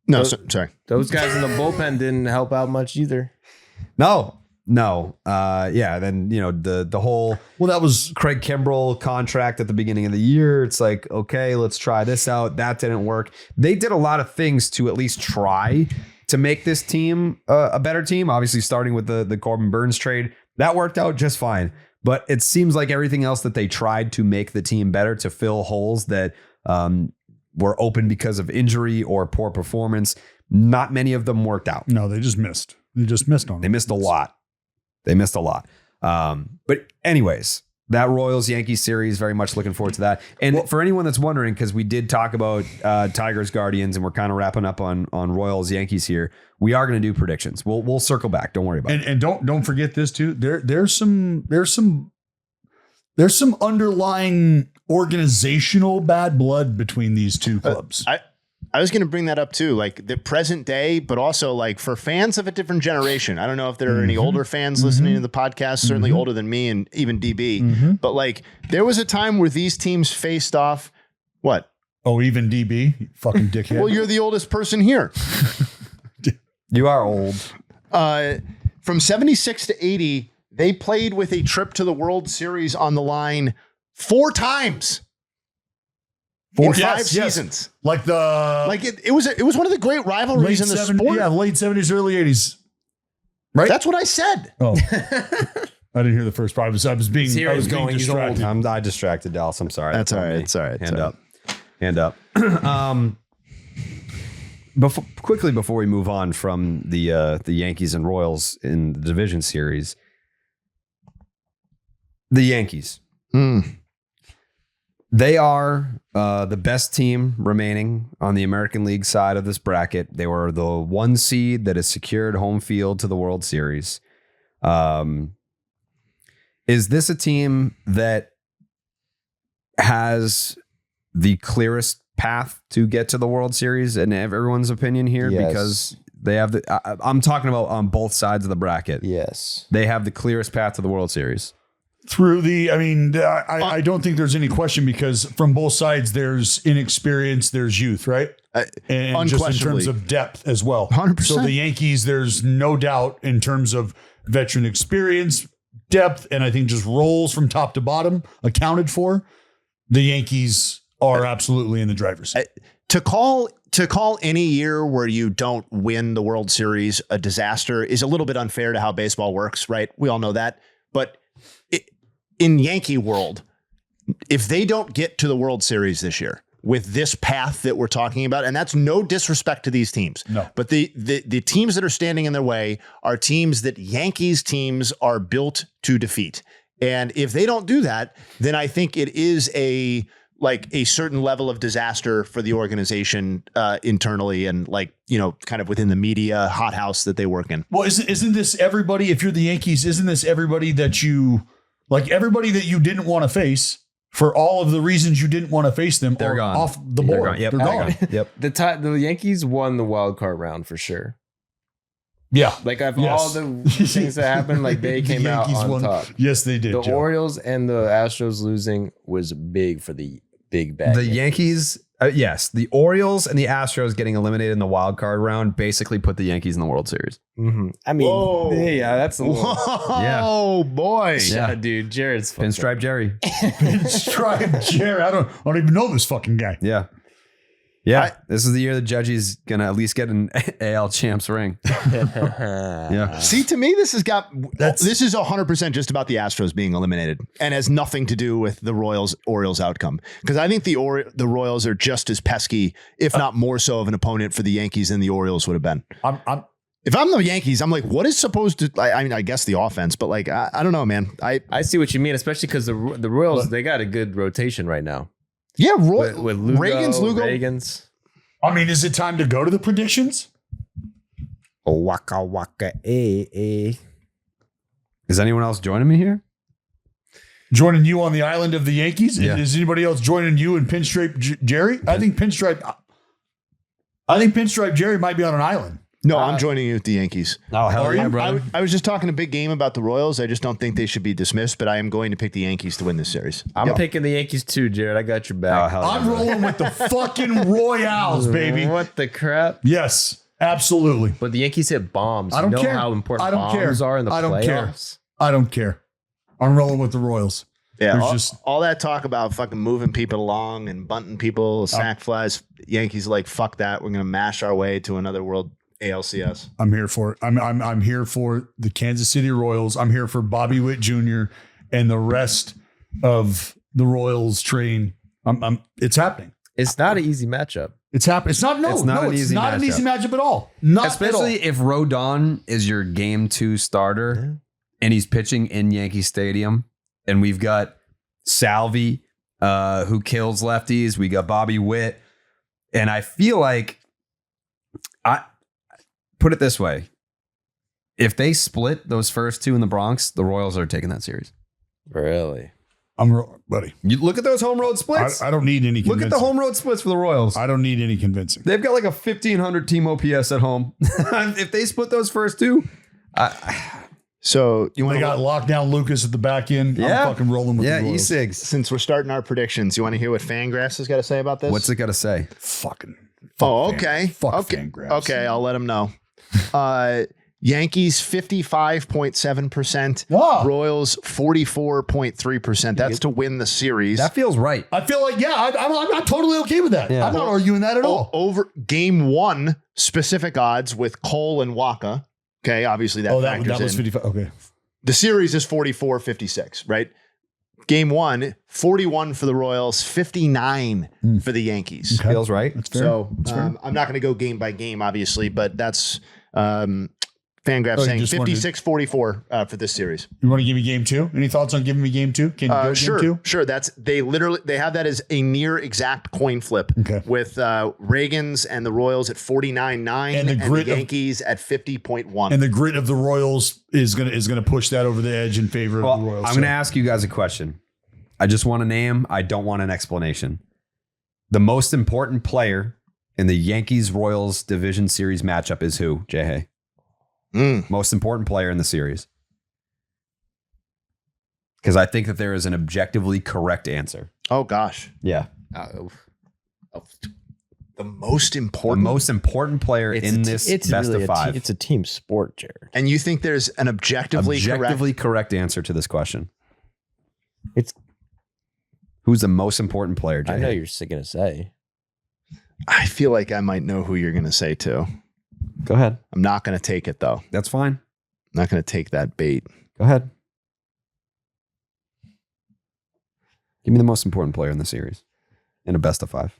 Sorry.
Those guys in the bullpen didn't help out much either.
No. Then the whole
that was
Craig Kimbrell contract at the beginning of the year. It's like, okay, let's try this out. That didn't work. They did a lot of things to at least try to make this team a better team. Obviously, starting with the Corbin Burns trade, that worked out just fine. But it seems like everything else that they tried to make the team better, to fill holes that were open because of injury or poor performance, not many of them worked out.
No, they just missed. They just missed on.
They missed a lot. But anyways, that Royals Yankees series, very much looking forward to that. And for anyone that's wondering, because we did talk about Tigers Guardians and we're kind of wrapping up on Royals Yankees here, we are going to do predictions. We'll circle back. Don't worry about it.
And don't forget this too. There's some underlying organizational bad blood between these two clubs.
I was going to bring that up too, like the present day, but also like for fans of a different generation. I don't know if there are any older fans listening to the podcast, certainly older than me and even DB, but like there was a time where these teams faced off. What?
Oh, even DB, you fucking dickhead.
Well, you're the oldest person here.
You are old.
From 76 to 80, they played with a trip to the World Series on the line 4 times. In 5 seasons.
Like
it was one of the great rivalries in the sport.
Yeah, late 70s, early 80s. Right?
That's what I said.
Oh. I didn't hear the first part. I was being distracted.
I distracted Dallas. I'm sorry.
That's all right. It's all right.
Hand up. Before we move on from the Yankees and Royals in the division series, the Yankees. They are the best team remaining on the American League side of this bracket. They were the 1 seed that has secured home field to the World Series. Is this a team that has the clearest path to get to the World Series in everyone's opinion here?
Yes.
Because they have I'm talking about on both sides of the bracket.
Yes.
They have the clearest path to the World Series.
I don't think there's any question because from both sides, there's inexperience, there's youth, right? And just in terms of depth as well.
100%.
So the Yankees, there's no doubt in terms of veteran experience, depth, and I think just roles from top to bottom accounted for. The Yankees are absolutely in the driver's seat.
To call any year where you don't win the World Series a disaster is a little bit unfair to how baseball works, right? We all know that. But in Yankee world, if they don't get to the World Series this year with this path that we're talking about, and that's no disrespect to these teams, but the teams that are standing in their way are teams that Yankees teams are built to defeat. And if they don't do that, then I think it is a certain level of disaster for the organization internally and kind of within the media hothouse that they work in.
Well, isn't this everybody? If you're the Yankees, isn't this everybody that you didn't want to face for all of the reasons you didn't want to face them?
They're gone.
Off the board.
They're
gone.
Yep.
The Yankees won the wild card round for sure.
Yeah.
All the things that happened, they came out on top.
Yes, they did.
The Orioles and the Astros losing was big for the big bad.
The Yankees, yes, the Orioles and the Astros getting eliminated in the wild card round basically put the Yankees in the World Series.
Mm-hmm. I mean,
whoa.
Yeah, that's a little.
Oh boy,
yeah, dude, Jared's
Pinstripe Jerry.
Pinstripe Jerry. I don't even know this fucking guy.
Yeah, this is the year that Judgy's gonna at least get an AL champs ring. Yeah.
See, to me, this is 100% just about the Astros being eliminated and has nothing to do with the Orioles outcome. Because I think the Royals are just as pesky, if not more so, of an opponent for the Yankees than the Orioles would have been. If I'm the Yankees, I'm like, what is supposed to? I mean, I guess the offense, but I don't know, man. I
see what you mean, especially because the Royals they got a good rotation right now.
Yeah,
with Lugo, Reagans.
I mean, is it time to go to the predictions?
Waka waka eh.
Is anyone else joining me here?
Joining you on the island of the Yankees?
Yeah.
Is anybody else joining you and Pinstripe Jerry? I think Pinstripe Jerry might be on an island.
No, I'm joining you with the Yankees.
Oh, hell yeah, brother.
I was just talking a big game about the Royals. I just don't think they should be dismissed, but I am going to pick the Yankees to win this series.
I'm picking the Yankees too, Jared. I got your back.
I'm rolling with the fucking Royals, baby.
What the crap?
Yes, absolutely.
But the Yankees hit bombs.
I don't care.
How important bombs are in the playoffs.
I don't care. I'm rolling with the Royals.
Yeah, all that talk about fucking moving people along and bunting people, sack flies. Yankees fuck that. We're going to mash our way to another World ALCS.
I'm here for it. I'm here for the Kansas City Royals. I'm here for Bobby Witt Jr. and the rest of the Royals train. It's happening.
It's not an easy matchup.
It's happening. It's not an easy matchup at all.
Especially if Rodon is your game 2 starter and he's pitching in Yankee Stadium, and we've got Salvi who kills lefties. We got Bobby Witt, and I feel like put it this way. If they split those first 2 in the Bronx, the Royals are taking that series.
Really?
Buddy.
You look at those home road splits.
I don't need any convincing.
Look at the home road splits for the Royals.
I don't need any convincing.
They've got like a 1,500 team OPS at home. If they split those first two,
So you want
They
to
got lockdown Lucas at the back end.
Yeah.
I'm fucking rolling with the Royals.
E-cigs.
since we're starting our predictions, you want to hear what Fangraphs has got to say about this?
What's it got to say?
Fucking.
Oh, okay.
Fuck
okay.
Fangraphs.
Okay, I'll let him know. Yankees 55.7%.
Wow.
Royals 44.3%. That's to win the series.
That feels right.
I feel like, I'm totally okay with that.
Yeah.
I'm not arguing that at all.
Over game one, specific odds with Cole and Waka. Okay, obviously that
That
factors
was
in.
55. Okay.
The series is 44-56, right? Game one, 41 for the Royals, 59 for the Yankees.
Okay.
Feels right.
That's fair.
So
That's fair.
I'm not going to go game by game, obviously, but that's Fangraphs
you
saying
just wanted-
56-44 for this series.
You want to give me game two? Any thoughts on giving me game two? Can you go
Sure,
game two?
sure. They have that as a near exact coin flip
Okay.
with Reagan's and the Royals at 49.9
And the grit
the
of-
Yankees at 50.1.
And the grit of the Royals is gonna push that over the edge in favor of the
Well,
Royals.
I'm going to ask you guys a question. I just want a name. I don't want an explanation. The most important player in the Yankees-Royals division series matchup is who, Jay Hay? Most important player in the series. Because I think that there is an objectively correct answer.
Oh, gosh.
Yeah.
The most
The
important.
most important player in this best
really
of five.
It's a team sport, Jared.
And you think there's an objectively
correct answer to this question.
It's.
Who's the most important player, Jay?
I know
Hay?
you're going to say.
I feel like I might know who you're going to say too.
Go ahead.
I'm not going to take it though.
That's fine.
I'm not going to take that bait.
Go ahead. Give me the most important player in the series in a best of five.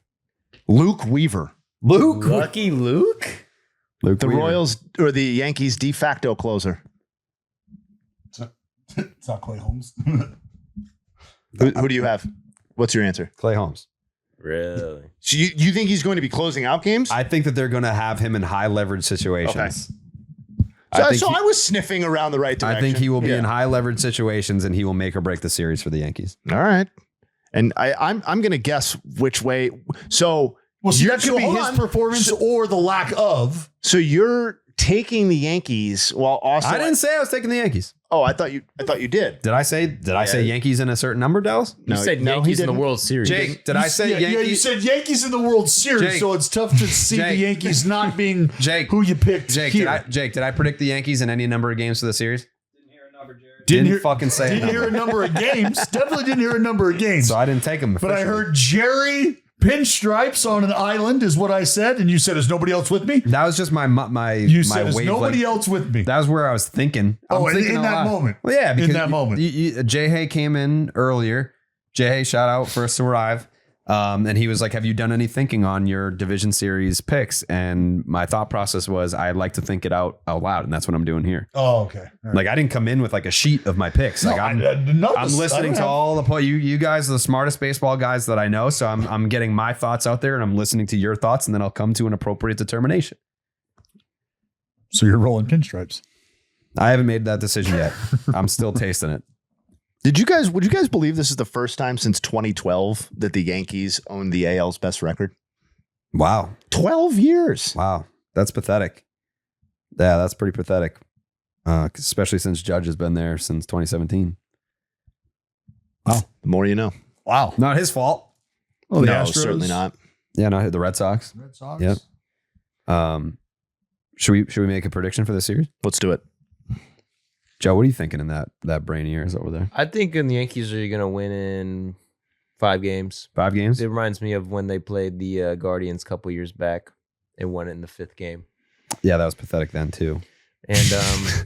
Luke Weaver.
Luke.
Lucky Luke?
Luke
The
Weaver.
Royals or the Yankees de facto closer.
it's not Clay Holmes.
Who do you have? What's your answer?
Clay Holmes.
Really?
So you think he's going to be closing out games?
I think that they're going to have him in high leverage situations.
I was sniffing around the right direction.
I think he will be
Yeah.
in high leverage situations and he will make or break the series for the Yankees.
All right. And I'm going to guess which way. So
Well, so that could be
hold
his
on.
performance or the lack of.
So you're taking the Yankees while also.
I didn't say I was taking the Yankees.
Oh, I thought you did.
Did I say Yankees in a certain number, Dallas?
You said Yankees in the World Series.
Jake, did I say
Yeah,
Yankees?
you said Yankees in the World Series,
Jake.
so it's tough to see the
Jake.
Yankees not being
Jake.
who you picked
Jake,
here.
did I predict the Yankees in any number of games for the series?
Didn't
Didn't fucking say a
Didn't hear a number of games. Definitely didn't hear a number of games.
So I didn't take them.
But I heard Jerry pinstripes on an island is what I said, and you said, "Is nobody else with me?"
that was just my
You
my
said, "Is
wavelength.
nobody else with me?"
That was where I was thinking. I'm
Oh,
thinking
in
a
that
lot.
moment.
Well, yeah, because
that moment.
Jay Hay came in earlier. Jay Hay, shout out, first to arrive. And he was like, have you done any thinking on your division series picks? And my thought process was, I'd like to think it out loud. And that's what I'm doing here.
Oh, okay. All right.
Like, I didn't come in with like a sheet of my picks. Like, I'm listening to all the you guys are the smartest baseball guys that I know. So I'm getting my thoughts out there and I'm listening to your thoughts, and then I'll come to an appropriate determination.
So you're rolling pinstripes.
I haven't made that decision yet. I'm still tasting it.
Would you guys believe this is the first time since 2012 that the Yankees own the AL's best record?
Wow.
12 years.
Wow. That's pathetic. Yeah, that's pretty pathetic. Especially since Judge has been there since 2017.
Wow. The more you know.
Wow.
Not his fault.
Oh, the
No,
Astros.
certainly not.
Yeah, no, the Red Sox.
Red Sox.
Yep. Should we make a prediction for this series?
Let's do it.
Joe, what are you thinking in that brain of yours over there?
I think the Yankees are going to win in 5 games.
5 games?
It reminds me of when they played the Guardians a couple years back and won it in the 5th game.
Yeah, that was pathetic then too.
And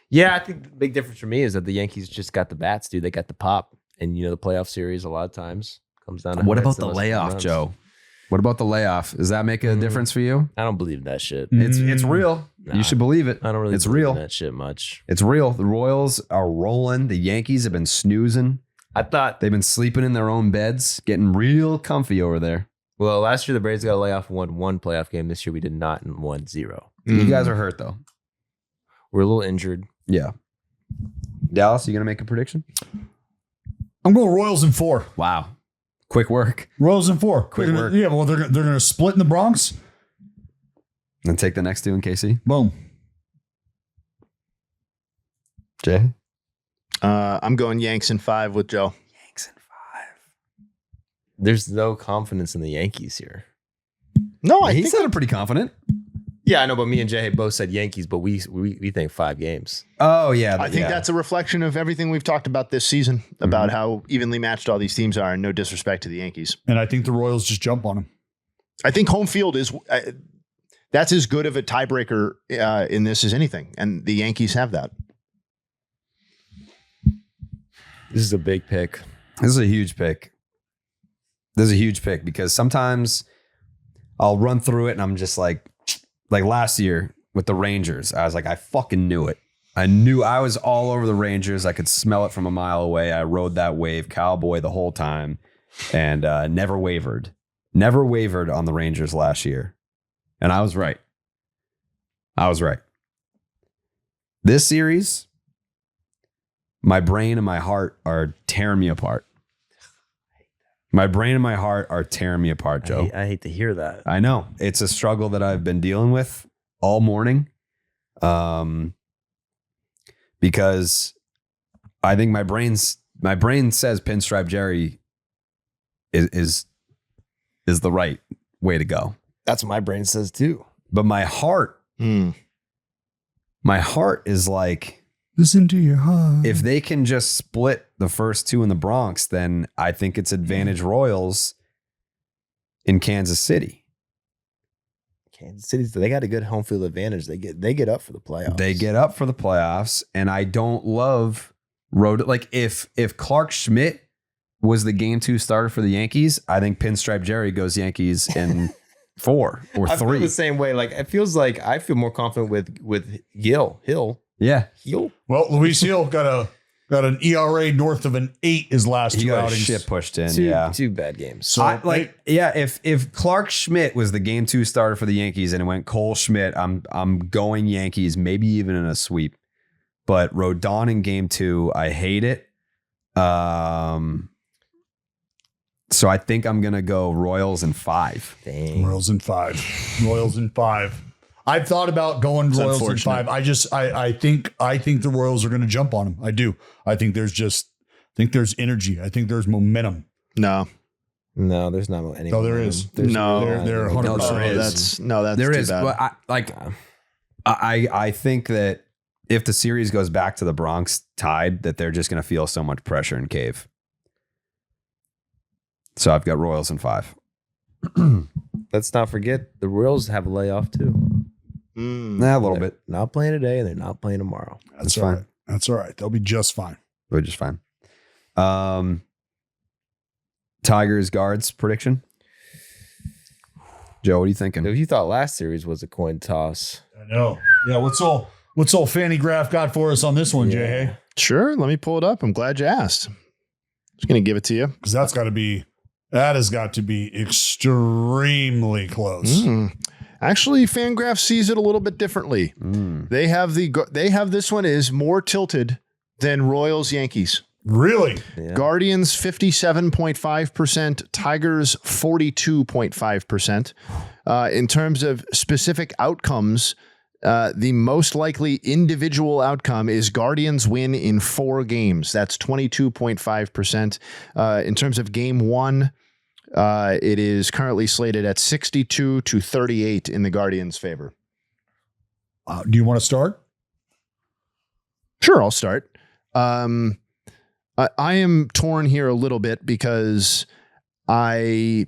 yeah, I think the big difference for me is that the Yankees just got the bats, dude. They got the pop. And the playoff series a lot of times comes down to
What
who
about
hits
the
most
layoff,
runs.
Joe? What about the layoff? Does that make a difference for you?
I don't believe that shit.
It's real.
Nah,
You should believe it.
I don't really
It's
believe
real.
in that shit much.
It's real. The Royals are rolling. The Yankees have been snoozing.
I thought,
They've been sleeping in their own beds, getting real comfy over there.
well, last year the Braves got a layoff and won 1 playoff game. This year we did not and won 0.
You guys are hurt though.
We're a little injured.
Yeah. Dallas, you gonna make a prediction?
I'm going Royals in 4.
Wow. Quick work.
Royals in 4.
Quick work.
Yeah, well, they're going to split in the Bronx.
And take the next 2 in KC.
Boom.
Jay?
I'm going Yanks in 5 with Joe.
Yanks in 5.
There's no confidence in the Yankees here.
No, I
He
think
sounded pretty confident.
Yeah, I know, but me and Jay both said Yankees, but we think 5 games.
Oh, yeah.
I think that's a reflection of everything we've talked about this season, about how evenly matched all these teams are, and no disrespect to the Yankees.
And I think the Royals just jump on them.
I think home field is that's as good of a tiebreaker in this as anything, and the Yankees have that.
This is a big pick.
This is a huge pick. This is a huge pick because sometimes I'll run through it and I'm just like last year with the Rangers, I was like, I fucking knew it. I was all over the Rangers. I could smell it from a mile away. I rode that wave cowboy the whole time and never wavered. Never wavered on the Rangers last year. And I was right. This series, my brain and my heart are tearing me apart. My brain and my heart are tearing me apart, Joe.
I hate to hear that.
I know. It's a struggle that I've been dealing with all morning. Because I think my brain says Pinstripe Jerry is the right way to go.
That's what my brain says too.
But my heart is like,
listen to your heart.
if they can just split the first 2 in the Bronx, then I think it's advantage Royals in Kansas City.
Kansas City, they got a good home field advantage. They get up for the playoffs.
They get up for the playoffs, and I don't love road. Like if Clark Schmidt was the game 2 starter for the Yankees, I think Pinstripe Jerry goes Yankees in 4 or 3.
I feel the same way. Like it feels like I feel more confident with Hill.
Yeah.
Well, Luis Hill got an ERA north of an 8 his last
He
2
got
outings.
shit pushed in.
Two bad games.
So
If Clark Schmidt was the game 2 starter for the Yankees and it went Cole Schmidt, I'm going Yankees, maybe even in a sweep. But Rodon in game 2, I hate it. So I think I'm gonna go Royals in 5.
Dang.
Royals in 5. Royals in 5. I've thought about going Royals in 5. I think the Royals are going to jump on them. I do. I think there's energy. I think there's momentum.
No,
there's not any.
No, there is.
There
100%.
That's
There
too
is,
bad.
but I think that if the series goes back to the Bronx tied, that they're just going to feel so much pressure in Cave. So I've got Royals in 5.
Let's not forget the Royals have a layoff too.
A little bit.
Not playing today, and they're not playing tomorrow.
That's all right. That's all right. They'll be just fine.
We're just fine. Tigers guards prediction. Joe, what are you thinking?
If you thought last series was a coin toss,
I know. Yeah. What's all Fanny Graph got for us on this one, Jay? Hey?
Sure, let me pull it up. I'm glad you asked. Just going to give it to you.
Because that has got to be extremely close.
Actually, Fangraph sees it a little bit differently. They have this one is more tilted than Royals Yankees.
Really?
yeah.
Guardians 57.5%, Tigers 42.5%. In terms of specific outcomes, the most likely individual outcome is Guardians win in 4 games. That's 22.5%. In terms of game 1, it is currently slated at 62-38 in the Guardians' favor.
Do you want to start?
Sure, I'll start. I am torn here a little bit because we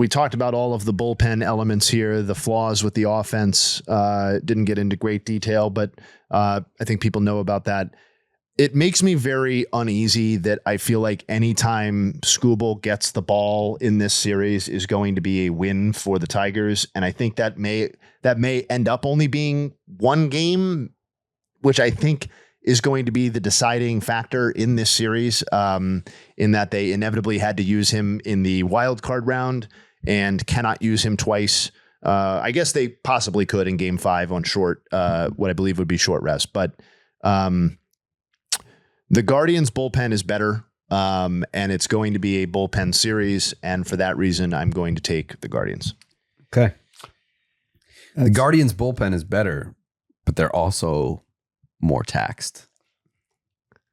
talked about all of the bullpen elements here, the flaws with the offense. Didn't get into great detail, but I think people know about that. It makes me very uneasy that I feel like anytime Skubal gets the ball in this series is going to be a win for the Tigers. And I think that may end up only being 1 game, which I think is going to be the deciding factor in this series, in that they inevitably had to use him in the wild card round and cannot use him twice. I guess they possibly could in game 5 on what I believe would be short rest. But the Guardians bullpen is better And it's going to be a bullpen series. And for that reason, I'm going to take the Guardians.
Okay. The Guardians bullpen is better, but they're also more taxed.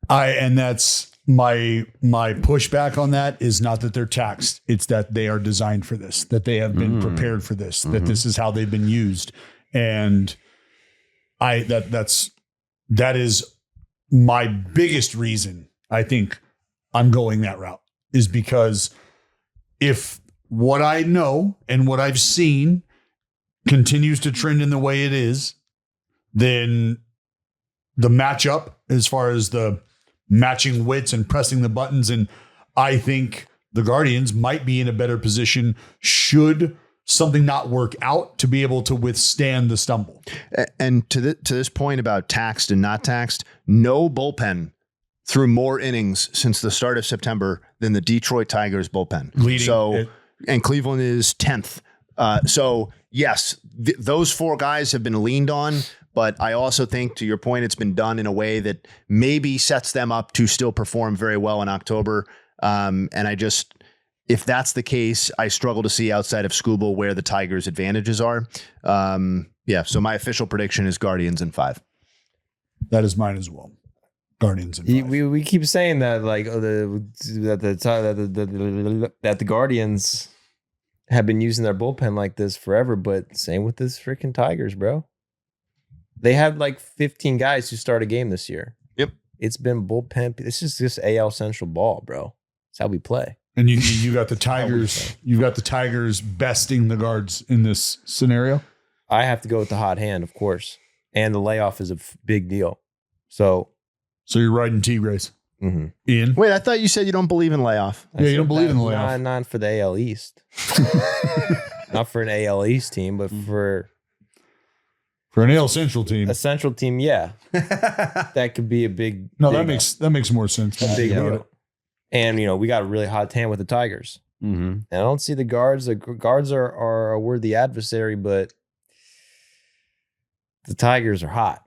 And that's my pushback on that is not that they're taxed. It's that they are designed for this, that they have been prepared for this, that this is how they've been used. And that is my biggest reason I think I'm going that route, is because if what I know and what I've seen continues to trend in the way it is, then the matchup as far as the matching wits and pressing the buttons, and I think the Guardians might be in a better position should something not work out to be able to withstand the stumble.
And to this point about taxed and not taxed, no bullpen threw more innings since the start of September than the Detroit Tigers bullpen. And Cleveland is 10th. So yes, those four guys have been leaned on, but I also think, to your point, it's been done in a way that maybe sets them up to still perform very well in October. If that's the case, I struggle to see outside of Scooble where the Tigers' advantages are. So my official prediction is Guardians in 5.
That is mine as well. Guardians in 5.
We keep saying that that the Guardians have been using their bullpen like this forever, but same with this freaking Tigers, bro. They had like 15 guys who start a game this year.
Yep.
It's been bullpen. This is just AL Central ball, bro. It's how we play.
And you got the Tigers. You've got the Tigers besting the Guards in this scenario.
I have to go with the hot hand, of course, and the layoff is a big deal. So
you're riding Tigres.
Mm-hmm.
Ian,
wait, I thought you said you don't believe in layoff.
Yeah, you don't believe in the layoff.
Not for the AL East. Not for an AL East team, but for
an AL Central team.
A Central team, yeah. That could be a big.
No, that makes more sense.
Big deal. And, we got a really hot hand with the Tigers.
Mm-hmm.
And I don't see the Guards. The Guards are a worthy adversary, but the Tigers are hot.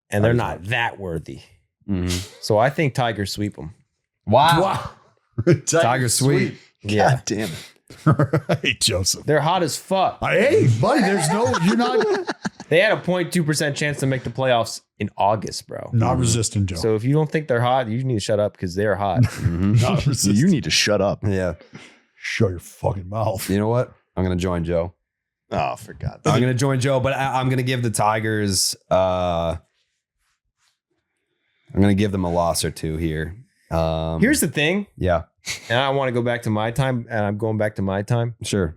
And they're not that worthy.
Mm-hmm.
So I think Tigers sweep them.
Wow. Tigers sweep.
Yeah.
God damn it.
All right, Joseph.
They're hot as fuck.
Hey, buddy, you're not.
They had a 0.2% chance to make the playoffs in August, bro.
Not resistant, Joe.
So if you don't think they're hot, you need to shut up because they're hot.
Not resistant.
You need to shut up.
Yeah.
Shut your fucking mouth.
You know what? I'm going to join Joe.
Oh, for God's
I'm going to join Joe, but I'm going to give the Tigers, I'm going to give them a loss or two here.
Here's the thing.
Yeah.
And I want to go back to my time, and I'm going back to my time.
Sure.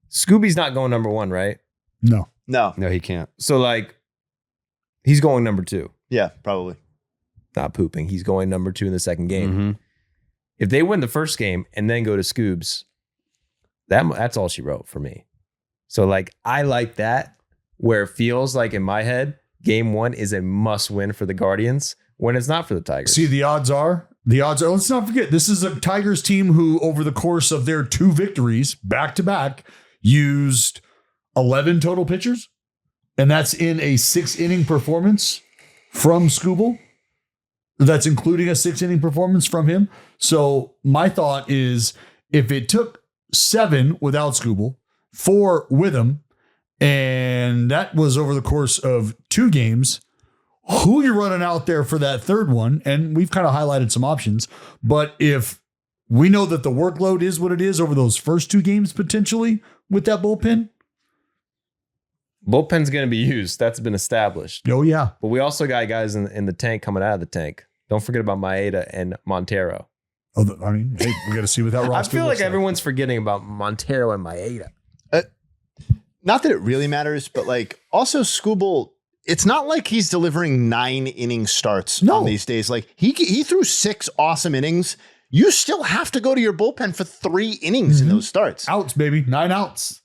Scooby's not going number 1, right?
No.
No.
No, he can't.
So, he's going number 2.
Yeah, probably.
Not pooping. He's going number 2 in the second game.
Mm-hmm.
If they win the first game and then go to Scoobs, that's all she wrote for me. So, I like that, where it feels like in my head, game 1 is a must win for the Guardians when it's not for the Tigers.
See, the odds are, let's not forget, this is a Tigers team who, over the course of their 2 victories back to back, used 11 total pitchers. And that's in a 6-inning performance from Scooble. That's including a 6-inning performance from him. So my thought is, if it took 7 without Scooble, 4 with him, and that was over the course of 2 games, who you're running out there for that third one? And we've kind of highlighted some options. But if we know that the workload is what it is over those first 2 games, potentially with that bullpen.
Bullpen's going to be used. That's been established.
Oh, yeah.
But we also got guys in the tank coming out of the tank. Don't forget about Maeda and Montero.
Oh, hey, we got to see what that roster
I feel
looks
like everyone's forgetting about Montero and Maeda.
Not that it really matters, but also Scooble, it's not like he's delivering 9-inning starts on these days. He threw 6 awesome innings. You still have to go to your bullpen for 3 innings in those starts.
Outs, baby. 9 outs.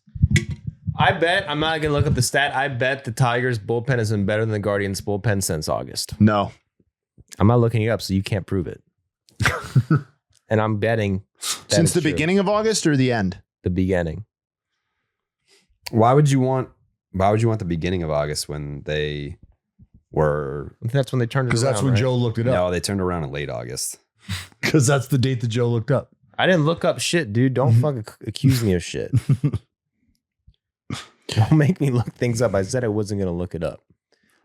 I bet, I'm not going to look up the stat. I bet the Tigers bullpen has been better than the Guardians bullpen since August.
No.
I'm not looking it up, so you can't prove it. And I'm betting
since the beginning of August or the end?
The beginning.
Why would you want the beginning of August when they were?
That's when they turned it around.
Because that's when
right?
Joe looked it up.
No, they turned around in late August.
Because that's the date that Joe looked up.
I didn't look up shit, dude. Don't fucking accuse me of shit. Don't make me look things up. I said I wasn't gonna look it up.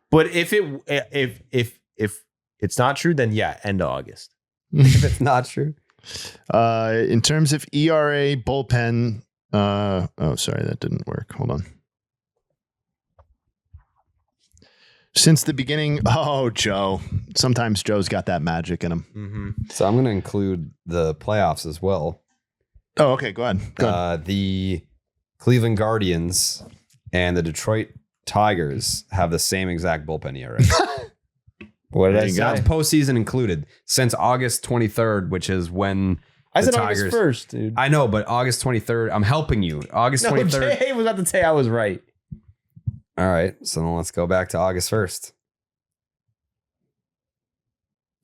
But if it's not true, then yeah, end of August.
If it's not true.
In terms of ERA, bullpen. Sorry, that didn't work. Hold on. Since the beginning, Joe. Sometimes Joe's got that magic in him.
Mm-hmm.
So I'm going to include the playoffs as well.
Oh, okay. Go ahead.
The Cleveland Guardians and the Detroit Tigers have the same exact bullpen ERA.
What did I say?
That's postseason included. Since August 23rd, which is when
I
the
said
Tigers,
August 1st, dude.
I know, but August 23rd, I'm helping you. August 23rd.
Jay was about to say I was right.
All right, so then let's go back to August 1st.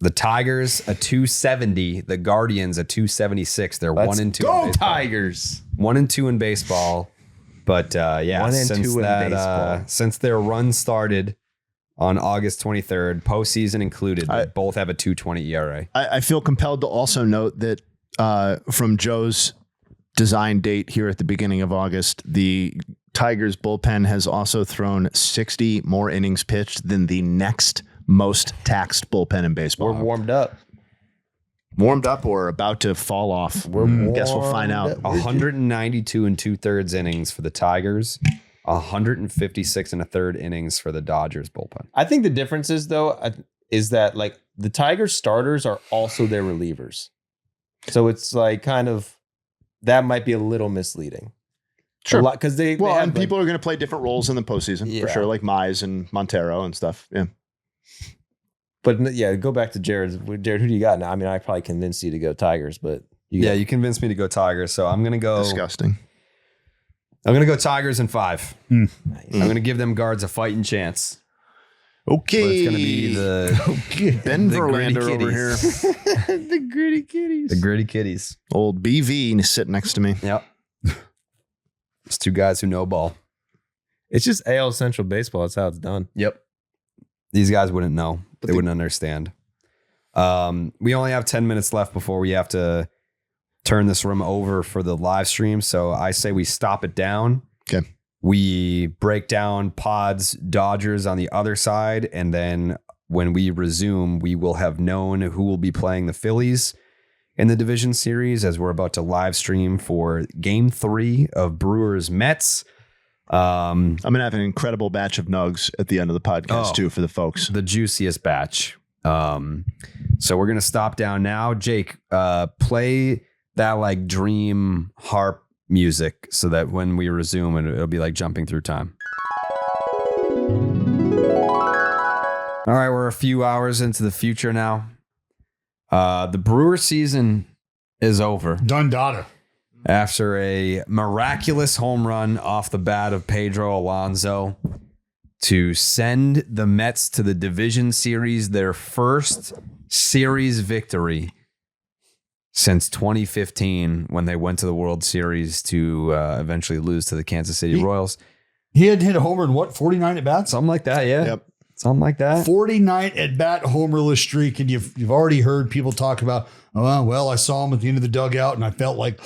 The Tigers a 270, the Guardians a 276. They're 1-2.
Go Tigers!
1-2 in baseball, but
1-2 in baseball.
Since their run started on August 23rd, postseason included, they both have a 2.20 ERA.
I feel compelled to also note that from Joe's design date here at the beginning of August, the Tigers bullpen has also thrown 60 more innings pitched than the next most taxed bullpen in baseball.
We're warmed up.
Warmed up or about to fall off. Guess we'll find out.
192 and 2/3 innings for the Tigers. 156 and a third innings for the Dodgers bullpen.
I think the difference is is that like the Tigers starters are also their relievers. So it's like kind of, that might be a little misleading.
Sure.
Because
and people are going to play different roles in the postseason for sure, like Mize and Montero and stuff. Yeah.
But yeah, go back to Jared. Jared, who do you got now? I mean, I probably convinced you to go Tigers, but
you convinced me to go Tigers. So I'm going to go.
Disgusting.
I'm going to go Tigers in 5.
Nice.
I'm going to give them guards a fighting chance.
Okay.
But it's going to be the
Ben
the gritty
Verlander over here.
The gritty kitties.
The gritty kitties.
Old BV sitting next to me.
Yep. It's two guys who know ball.
It's just AL Central baseball. That's how it's done.
Yep. These guys wouldn't know. They wouldn't understand. We only have 10 minutes left before we have to turn this room over for the live stream. So I say we stop it down.
Okay.
We break down Pods, Dodgers on the other side. And then when we resume, we will have known who will be playing the Phillies in the division series, as we're about to live stream for Game 3 of Brewers Mets.
I'm going to have an incredible batch of nugs at the end of the podcast too for the folks.
The juiciest batch. So we're going to stop down now. Jake, play that like dream harp music so that when we resume, it'll be like jumping through time. All right, we're a few hours into the future now. The Brewer season is over.
Done data.
After a miraculous home run off the bat of Pedro Alonso to send the Mets to the division series, their first series victory since 2015 when they went to the World Series to eventually lose to the Kansas City Royals.
He had hit a homer in 49 at bats?
Something like that, yeah.
Yep.
Something like that.
49 at bat homerless streak. And you've already heard people talk about, I saw him at the end of the dugout and I felt like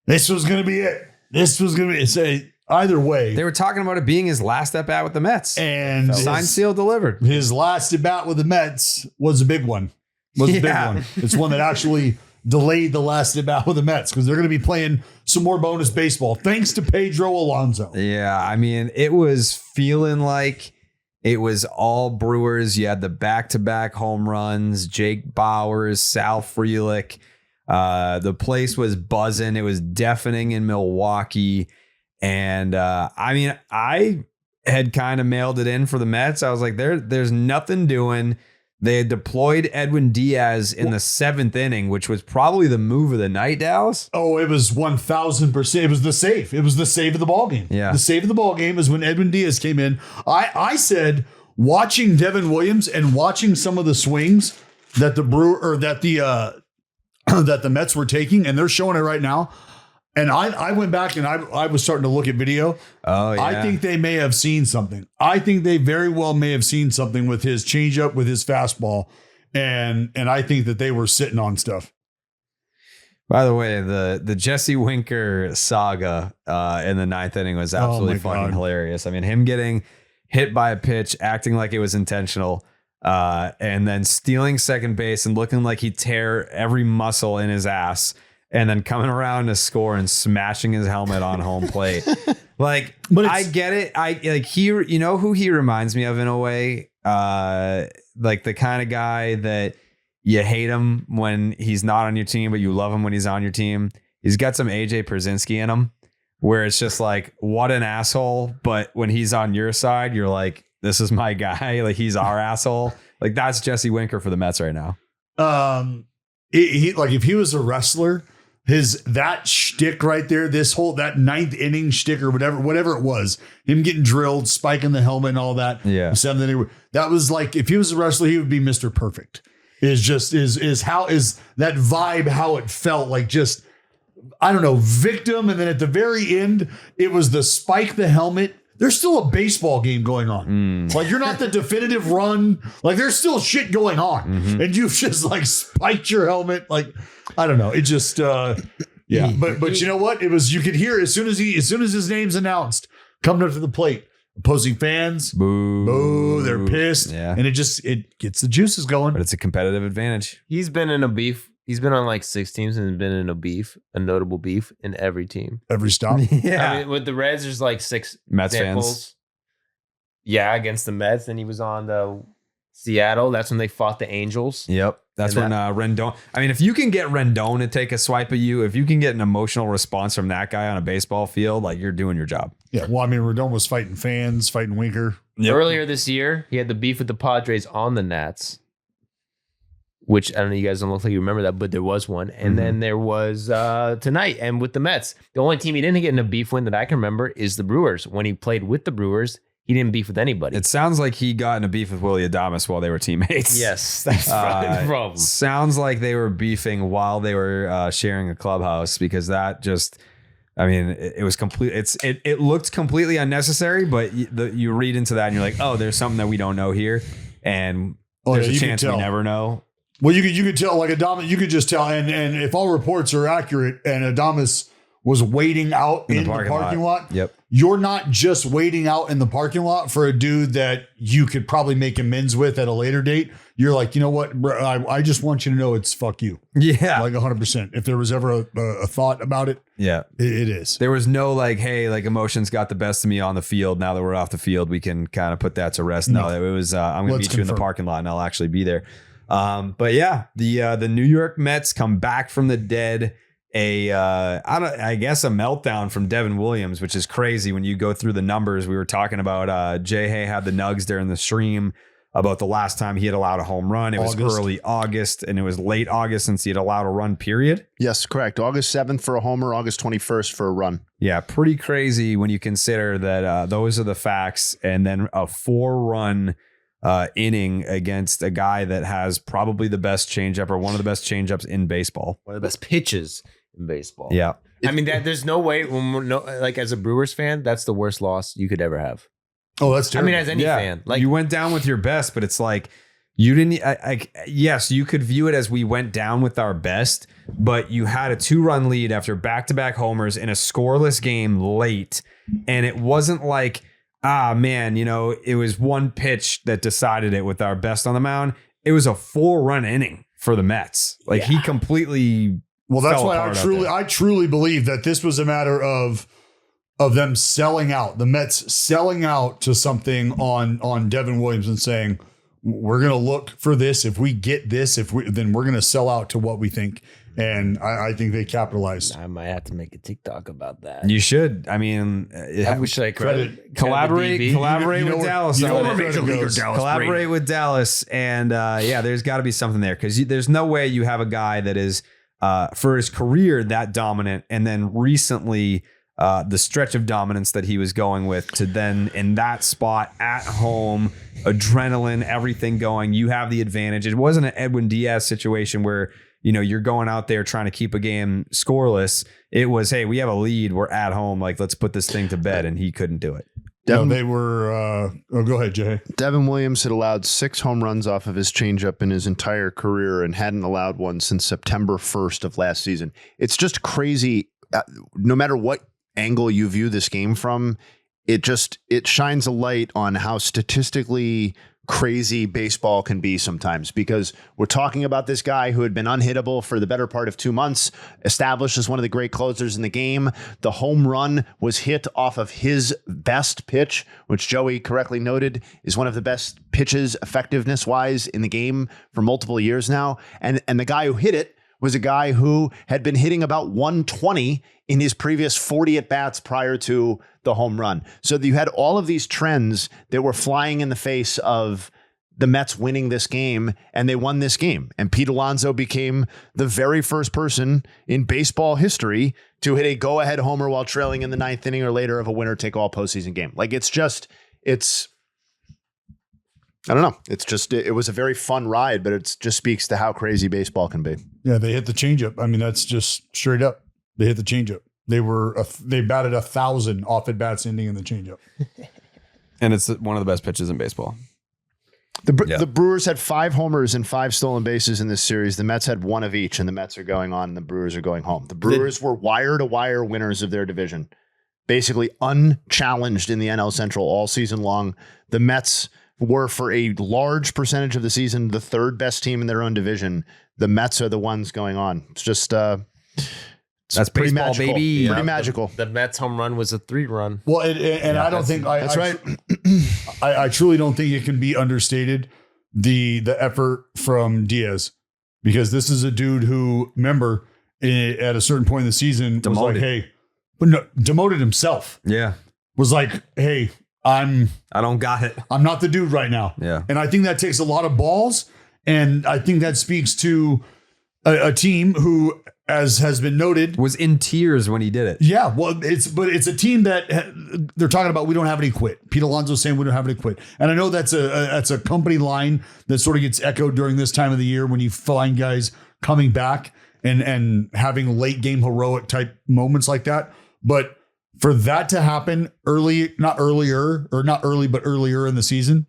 this was going to be it. This was going to be it. Either way.
They were talking about it being his last at bat with the Mets.
And
signed, sealed, delivered.
His last at bat with the Mets was a big one. It's one that actually delayed the last at bat with the Mets because they're going to be playing some more bonus baseball thanks to Pedro Alonso.
Yeah, I mean, it was feeling like it was all Brewers. You had the back-to-back home runs, Jake Bauers, Sal Frelick. The place was buzzing. It was deafening in Milwaukee. And I mean, I had kind of mailed it in for the Mets. I was like, there's nothing doing. They had deployed Edwin Diaz in the 7th inning, which was probably the move of the night, Dallas.
Oh, it was 1,000%. It was the save. It was the save of the ball game.
Yeah.
The save of the ball game is when Edwin Diaz came in. I said, watching Devin Williams and watching some of the swings that the that the Mets were taking, and they're showing it right now. And I went back and I was starting to look at video.
Oh, yeah.
I think they may have seen something. I think they very well may have seen something with his changeup, with his fastball. And I think that they were sitting on stuff.
By the way, the Jesse Winker saga in the ninth inning was absolutely fucking hilarious. I mean, him getting hit by a pitch, acting like it was intentional, and then stealing second base and looking like he'd tear every muscle in his ass, and then coming around to score and smashing his helmet on home plate. Like, but I get it. You know who he reminds me of in a way? Like the kind of guy that you hate him when he's not on your team, but you love him when he's on your team. He's got some AJ Pierzynski in him, where it's just like, what an asshole. But when he's on your side, you're like, this is my guy. Like, he's our asshole. Like, that's Jesse Winker for the Mets right now.
Like, if he was a wrestler, that shtick right there, that ninth inning shtick or whatever it was, him getting drilled, spiking the helmet and all that.
Yeah.
Seventh inning, that was like, if he was a wrestler, he would be Mr. Perfect. Is that vibe, how it felt like, just, I don't know, victim. And then at the very end, it was the spike the helmet. There's still a baseball game going on. Like, you're not the definitive run. Like, there's still shit going on. And you've just like spiked your helmet. Like, I don't know. It just, yeah. But you know what? It was, you could hear as soon as his name's announced, coming up to the plate, opposing fans, boo, they're pissed.
Yeah.
And it gets the juices going.
But it's a competitive advantage.
He's been in a beef. He's been on like 6 teams and been in a notable beef in every team.
Every stop.
Yeah.
I mean, with the Reds, there's like 6
Mets
examples.
fans.
Yeah, against the Mets. Then he was on the Seattle. That's when they fought the Angels.
Yep. That's when Rendon. I mean, if you can get Rendon to take a swipe at you, if you can get an emotional response from that guy on a baseball field, like, you're doing your job.
Yeah. Well, I mean, Rendon was fighting fans, fighting Winker.
Yep.
Earlier this year, he had the beef with the Padres on the Nats, which I don't know, you guys don't look like you remember that, but there was one. And then there was tonight and with the Mets. The only team he didn't get in a beef with that I can remember is the Brewers. When he played with the Brewers, he didn't beef with anybody.
It sounds like he got in a beef with Willie Adames while they were teammates.
Yes, that's probably the problem.
Sounds like they were beefing while they were sharing a clubhouse, because that just, I mean, it was complete. It looked completely unnecessary, but you read into that and you're like, oh, there's something that we don't know here, and there's a chance we never know.
Well, you could tell, like, Adames, you could just tell, and if all reports are accurate, and Adames was waiting out in the parking lot.
Yep.
You're not just waiting out in the parking lot for a dude that you could probably make amends with at a later date. You're like, you know what, bro, I just want you to know it's fuck you.
Yeah.
Like 100%. If there was ever a thought about it,
yeah,
it is.
There was no like, hey, like, emotions got the best of me on the field. Now that we're off the field, we can kind of put that to rest. No, it was, I'm going to meet you in the parking lot and I'll actually be there. But yeah, the New York Mets come back from the dead. I guess a meltdown from Devin Williams, which is crazy when you go through the numbers. We were talking about Jay Hay had the nugs during the stream about the last time he had allowed a home run. It was early August, and it was late August since he had allowed a run, period.
Yes, correct. August 7th for a homer, August 21st for a run.
Yeah, pretty crazy when you consider that those are the facts, and then a 4-run inning against a guy that has probably the best changeup, or one of the best changeups in baseball.
One of the best pitches in baseball.
Yeah.
I mean, there's no way, like, as a Brewers fan, that's the worst loss you could ever have.
Oh, that's terrible.
I mean, as any fan. Like,
you went down with your best, but it's like, you didn't, yes, you could view it as we went down with our best, but you had a 2-run lead after back-to-back homers in a scoreless game late. And it wasn't like, man, it was one pitch that decided it with our best on the mound. It was a 4-run inning for the Mets. Like, he completely.
Well, that's why I truly believe that this was a matter of them selling out, the Mets selling out to something on Devin Williams and saying, we're going to look for this. If we get this, then we're going to sell out to what we think. And I think they capitalized.
I might have to make a TikTok about that.
You should. I mean,
I wish I could
collaborate with Dallas.
Collaborate
with Dallas. And there's got to be something there, because there's no way you have a guy that is for his career that dominant, and then recently the stretch of dominance that he was going with, to then in that spot at home, adrenaline, everything going. You have the advantage. It wasn't an Edwin Diaz situation where, you're going out there trying to keep a game scoreless. It was, hey, we have a lead. We're at home. Like, let's put this thing to bed. And he couldn't do it.
Devin,
no, they were. Go ahead, Jay.
Devin Williams had allowed 6 home runs off of his changeup in his entire career and hadn't allowed one since September 1st of last season. It's just crazy. No matter what angle you view this game from, it shines a light on how statistically crazy baseball can be sometimes, because we're talking about this guy who had been unhittable for the better part of 2 months, established as one of the great closers in the game. The home run was hit off of his best pitch, which Joey correctly noted is one of the best pitches effectiveness wise in the game for multiple years now. And the guy who hit it was a guy who had been hitting about 120 in his previous 40 at-bats prior to the home run. So you had all of these trends that were flying in the face of the Mets winning this game, and they won this game. And Pete Alonso became the very first person in baseball history to hit a go-ahead homer while trailing in the 9th inning or later of a winner-take-all postseason game. Like, I don't know. It was a very fun ride, but it just speaks to how crazy baseball can be.
Yeah, they hit the changeup. I mean, that's just straight up. They hit the changeup. They batted 1,000 off at bats ending in the changeup.
And it's one of the best pitches in baseball.
The Brewers had 5 homers and 5 stolen bases in this series. The Mets had 1 of each, and the Mets are going on and the Brewers are going home. The Brewers were wire-to-wire winners of their division, basically unchallenged in the NL Central all season long. The Mets were, for a large percentage of the season, the 3rd best team in their own division. The Mets are the ones going on. It's just
that's
pretty
baseball,
magical.
baby.
Pretty magical.
The Mets home run was a 3-run.
Well, and I don't think
that's right.
I truly don't think it can be understated the effort from Diaz, because this is a dude who, remember, at a certain point in the season, was like, hey, but no, demoted himself.
Yeah,
was like, hey, I
don't got it.
I'm not the dude right now.
Yeah, and
I think that takes a lot of balls, and I think that speaks to a team who, as has been noted,
was in tears when he did it.
Yeah, well, it's a team that they're talking about. We don't have any quit. Pete Alonso saying we don't have any quit, and I know that's a company line that sort of gets echoed during this time of the year when you find guys coming back and having late game heroic type moments like that. But for that to happen earlier in the season,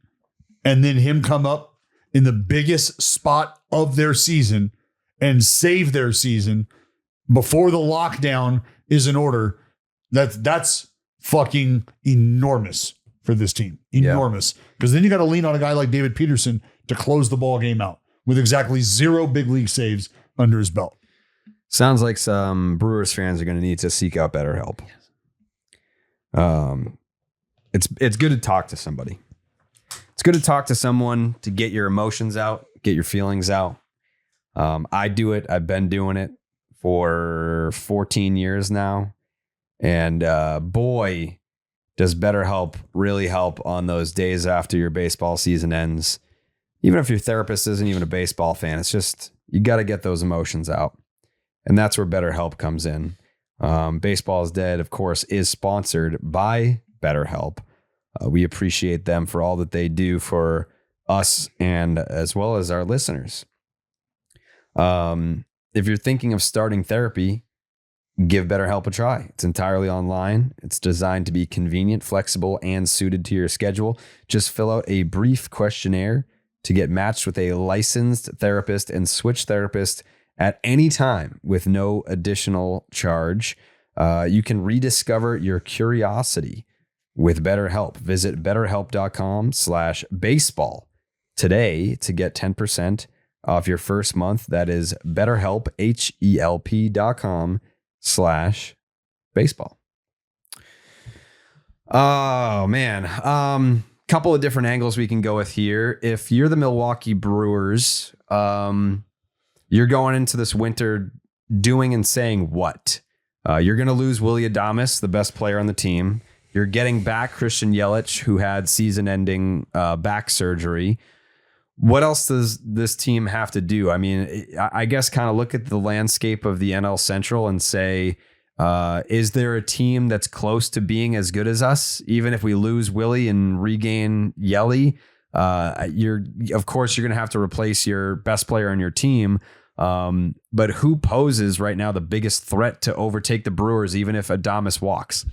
and then him come up in the biggest spot of their season and save their season before the lockdown is in order, that's fucking enormous for this team. Enormous. Because then you got to lean on a guy like David Peterson to close the ball game out with exactly 0 big league saves under his belt.
Sounds like some Brewers fans are going to need to seek out better help. It's good to talk to somebody. It's good to talk to someone to get your emotions out, get your feelings out. I do it. I've been doing it for 14 years now. And boy, does BetterHelp really help on those days after your baseball season ends. Even if your therapist isn't even a baseball fan, it's just, you got to get those emotions out. And that's where BetterHelp comes in. Baseball is Dead, of course, is sponsored by BetterHelp. We appreciate them for all that they do for us and as well as our listeners. If you're thinking of starting therapy, give BetterHelp a try. It's entirely online. It's designed to be convenient, flexible, and suited to your schedule. Just fill out a brief questionnaire to get matched with a licensed therapist and switch therapist at any time with no additional charge. You can rediscover your curiosity with BetterHelp. Visit betterhelp.com/baseball today to get 10% off your first month. That is BetterHelp, HELP.com/baseball. Oh, man. Couple of different angles we can go with here. If you're the Milwaukee Brewers, you're going into this winter doing and saying what? You're going to lose Willy Adames, the best player on the team. You're getting back Christian Yelich, who had season-ending back surgery. What else does this team have to do? I mean, I guess kind of look at the landscape of the NL Central and say, is there a team that's close to being as good as us? Even if we lose Willie and regain Yelly, of course, you're going to have to replace your best player on your team. But who poses right now the biggest threat to overtake the Brewers, even if Adames walks?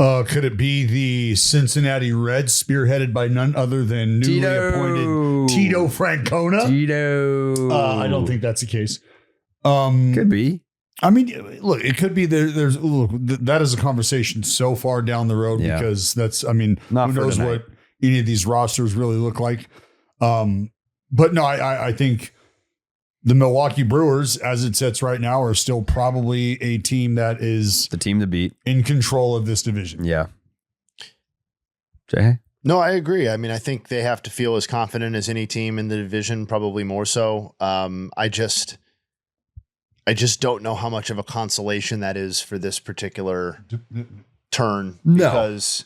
Could it be the Cincinnati Reds, spearheaded by none other than newly appointed Tito Francona? I don't think that's the case.
Could be.
I mean, look, it could be that is a conversation so far down the road because that's, I mean,
Not
who
for
knows
tonight.
what any of these rosters really look like. But no, I think the Milwaukee Brewers, as it sits right now, are still probably a team that is
The team to beat.
in control of this division.
Yeah. Jay?
No, I agree. I mean, I think they have to feel as confident as any team in the division, probably more so. I just don't know how much of a consolation that is for this particular turn.
No.
Because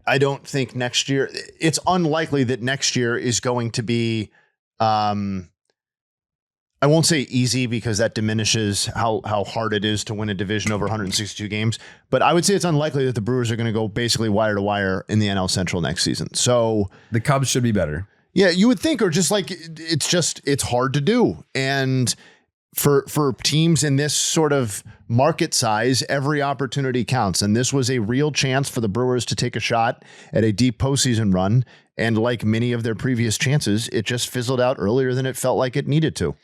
I don't think next year, it's unlikely that next year is going to be, I won't say easy because that diminishes how hard it is to win a division over 162 games. But I would say it's unlikely that the Brewers are going to go basically wire to wire in the NL Central next season. So
The Cubs should be better.
yeah, you would think, or just like it's hard to do. And for teams in this sort of market size, every opportunity counts. And this was a real chance for the Brewers to take a shot at a deep postseason run. And like many of their previous chances, it just fizzled out earlier than it felt like it needed to.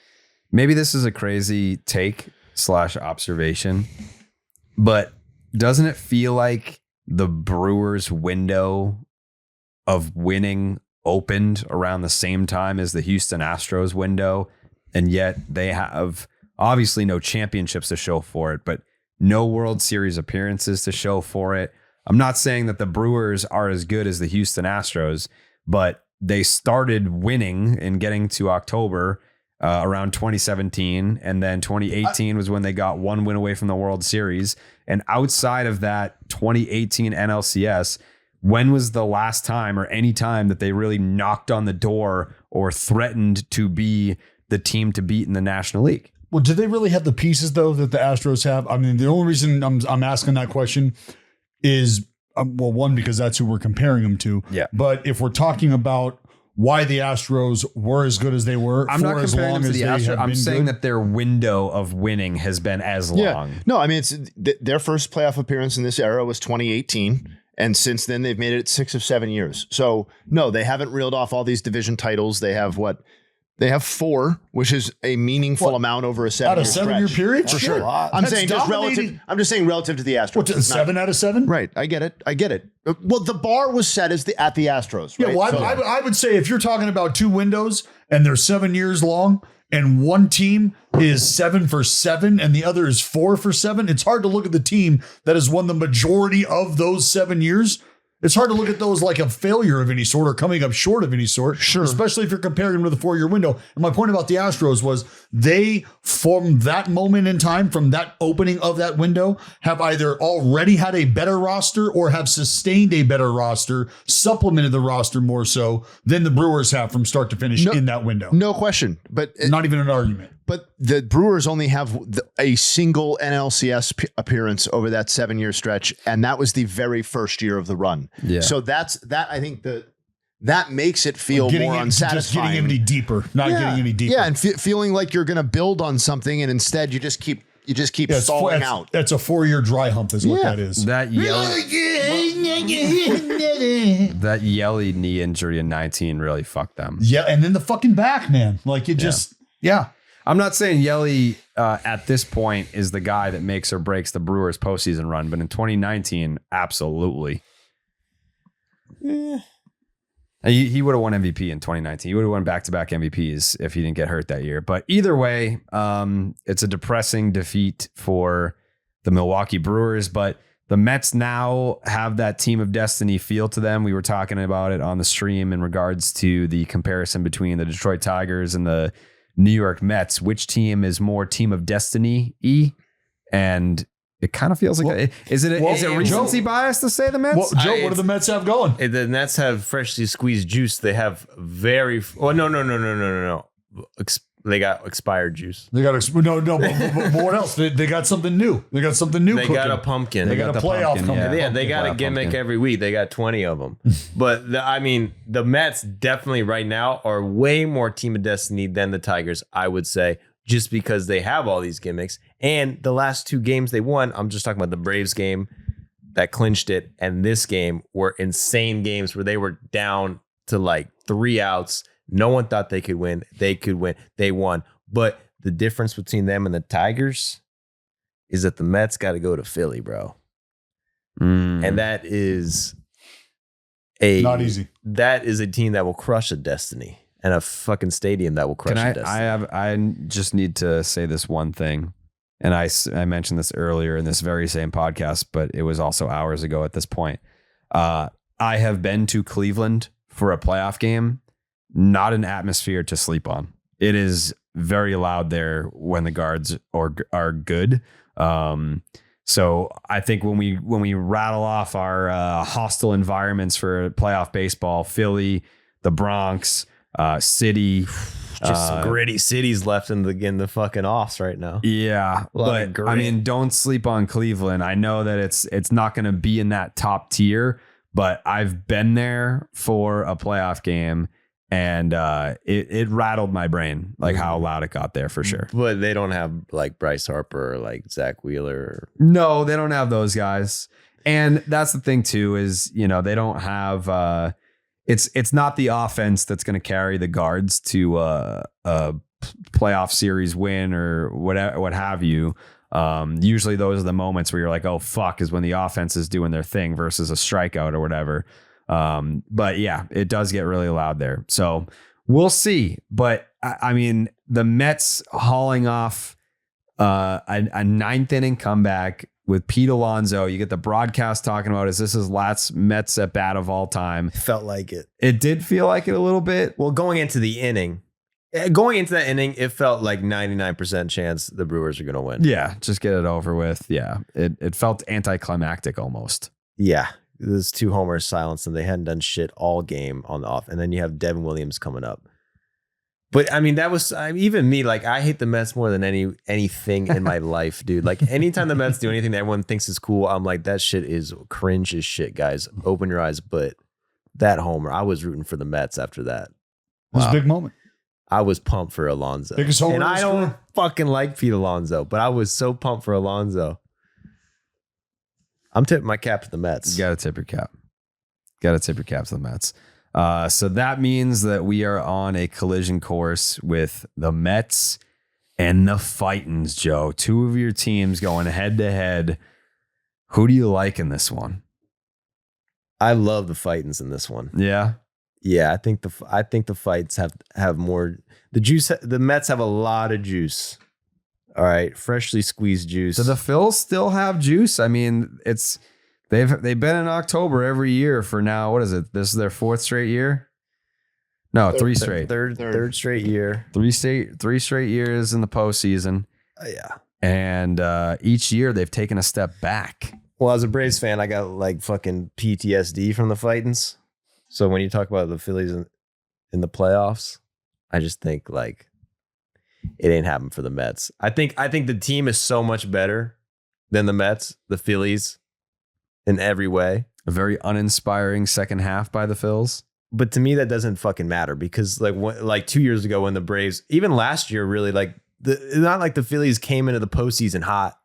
Maybe this is a crazy take / observation, but doesn't it feel like the Brewers' window of winning opened around the same time as the Houston Astros window? And yet they have obviously no championships to show for it, but no World Series appearances to show for it. I'm not saying that the Brewers are as good as the Houston Astros, but they started winning and getting to October around 2017. And then 2018 was when they got one win away from the World Series. And outside of that 2018 NLCS, when was the last time or any time that they really knocked on the door or threatened to be the team to beat in the National League?
Well, do they really have the pieces though that the Astros have? I mean, the only reason I'm asking that question is, well, one, because that's who we're comparing them to.
Yeah.
But if we're talking about why the Astros were as good as they were,
I'm not comparing them to the Astros. I'm saying that their window of winning has been as long.
No, I mean, it's their first playoff appearance in this era was 2018. And since then, they've made it 6 of 7 years. So, no, they haven't reeled off all these division titles. They have what? They have 4, which is a meaningful amount over a 7-year
out of 7-year period?
For sure. I'm saying just relative. I'm just saying relative to the Astros.
What's it, 7 out of 7?
Right. I get it. Well, the bar was set as at the Astros. Right?
Yeah, well, I would say if you're talking about 2 windows and they're 7 years long and one team is 7 for 7 and the other is 4 for 7, it's hard to look at the team that has won the majority of those 7 years. It's hard to look at those like a failure of any sort or coming up short of any sort. Sure. Especially if you're comparing them to the 4-year window. And my point about the Astros was they, from that moment in time, from that opening of that window, have either already had a better roster or have sustained a better roster, supplemented the roster more so than the Brewers have from start to finish in that window.
No question. But
not even an argument.
But the Brewers only have a single NLCS appearance over that 7-year stretch, and that was the very first year of the run.
Yeah.
So that I think that makes it feel more unsatisfying.
Just getting any deeper, not getting any deeper.
Yeah, and feeling like you're going to build on something, and instead you just keep stalling out.
That's a 4-year dry hump, is what that is.
That Yelly knee injury in 19 really fucked them.
Yeah, and then the fucking back, man. Like it just, yeah.
I'm not saying Yelly at this point is the guy that makes or breaks the Brewers postseason run, but in 2019, absolutely. He would have won MVP in 2019. He would have won back-to-back MVPs if he didn't get hurt that year. But either way, it's a depressing defeat for the Milwaukee Brewers. But the Mets now have that team of destiny feel to them. We were talking about it on the stream in regards to the comparison between the Detroit Tigers and the New York Mets. Which team is more team of destiny-y? And it kind of feels like is it recency bias to say the Mets?
Well, Joe, what do the Mets have going?
The Nets have freshly squeezed juice. They have no. They got expired juice.
They got but what else? They got something new. They got something new.
They got a pumpkin.
They got a playoff coming.
Yeah, they got a gimmick every week. They got 20 of them. But the Mets definitely right now are way more team of destiny than the Tigers, I would say, just because they have all these gimmicks. And the last 2 games they won, I'm just talking about the Braves game that clinched it, and this game were insane games where they were down to like 3 outs. No one thought they could win. They could win. They won. But the difference between them and the Tigers is that the Mets got to go to Philly, bro. And that is
not easy.
That is a team that will crush a destiny, and a fucking stadium that will crush a destiny.
I just need to say this one thing. And I mentioned this earlier in this very same podcast, but it was also hours ago at this point. I have been to Cleveland for a playoff game, not an atmosphere to sleep on. It is very loud there when the guards are good. So I think when we rattle off our hostile environments for playoff baseball, Philly, the Bronx, City,
just some gritty cities left in the fucking offs right now.
Yeah, but I mean, don't sleep on Cleveland. I know that it's not going to be in that top tier, but I've been there for a playoff game. And it rattled my brain, like how loud it got there for sure.
But they don't have like Bryce Harper or like Zach Wheeler.
No, they don't have those guys. And that's the thing too, is, you know, they don't have it's not the offense that's going to carry the guards to a playoff series win or what have you. Usually those are the moments where you're like, oh fuck, is when the offense is doing their thing versus a strikeout or whatever. But yeah, it does get really loud there. So we'll see. But I mean, the Mets hauling off a ninth inning comeback with Pete Alonso. You get the broadcast talking about, is this his last Mets at bat of all time?
Felt like it.
It did feel like it a little bit.
Well, going into that inning, it felt like 99% chance the Brewers are going to win.
Yeah, just get it over with. Yeah, it felt anticlimactic almost.
Yeah. There's 2 homers silenced, and they hadn't done shit all game on the off. And then you have Devin Williams coming up. But I mean, that was even me. Like, I hate the Mets more than anything in my life, dude. Like, anytime the Mets do anything that everyone thinks is cool, I'm like, that shit is cringe as shit, guys. Open your eyes. But that homer, I was rooting for the Mets after that.
It was a big moment.
I was pumped for Alonso.
Biggest homer.
And I don't fucking like Pete Alonso, but I was so pumped for Alonso. I'm tipping my cap to the Mets.
You got to tip your cap. Got to tip your cap to the Mets. So that means that we are on a collision course with the Mets and the Fightins, Joe. 2 of your teams going head to head. Who do you like in this one?
I love the Fightins in this one.
Yeah.
Yeah, I think the fights have more the juice. The Mets have a lot of juice. All right, freshly squeezed juice.
Do the Phils still have juice? I mean, they've been in October every year for now. What is it? This is their 4th straight year? No, 3 straight.
Third straight year.
3 straight years in the postseason.
Yeah.
And each year they've taken a step back.
Well, as a Braves fan, I got like fucking PTSD from the Fightins. So when you talk about the Phillies in the playoffs, I just think like it ain't happening for the Mets. I think the team is so much better than the Mets, the Phillies, in every way.
A very uninspiring second half by the Phils.
But to me, that doesn't fucking matter because like 2 years ago when the Braves, even last year, really like it's not like the Phillies came into the postseason hot.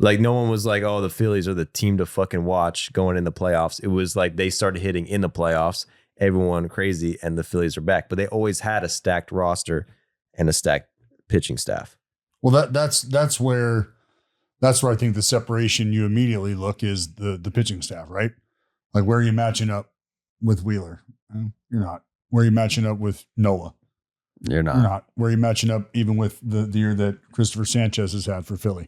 Like no one was like, oh, the Phillies are the team to fucking watch going in the playoffs. It was like they started hitting in the playoffs, everyone crazy, and the Phillies are back. But they always had a stacked roster and a stacked pitching staff.
Well, that's where I think the separation you immediately look is the pitching staff, right? Like where are you matching up with Wheeler? You're not. Where are you matching up with Nola?
You're not.
You're not. Where are you matching up even with the year that Christopher Sanchez has had for Philly?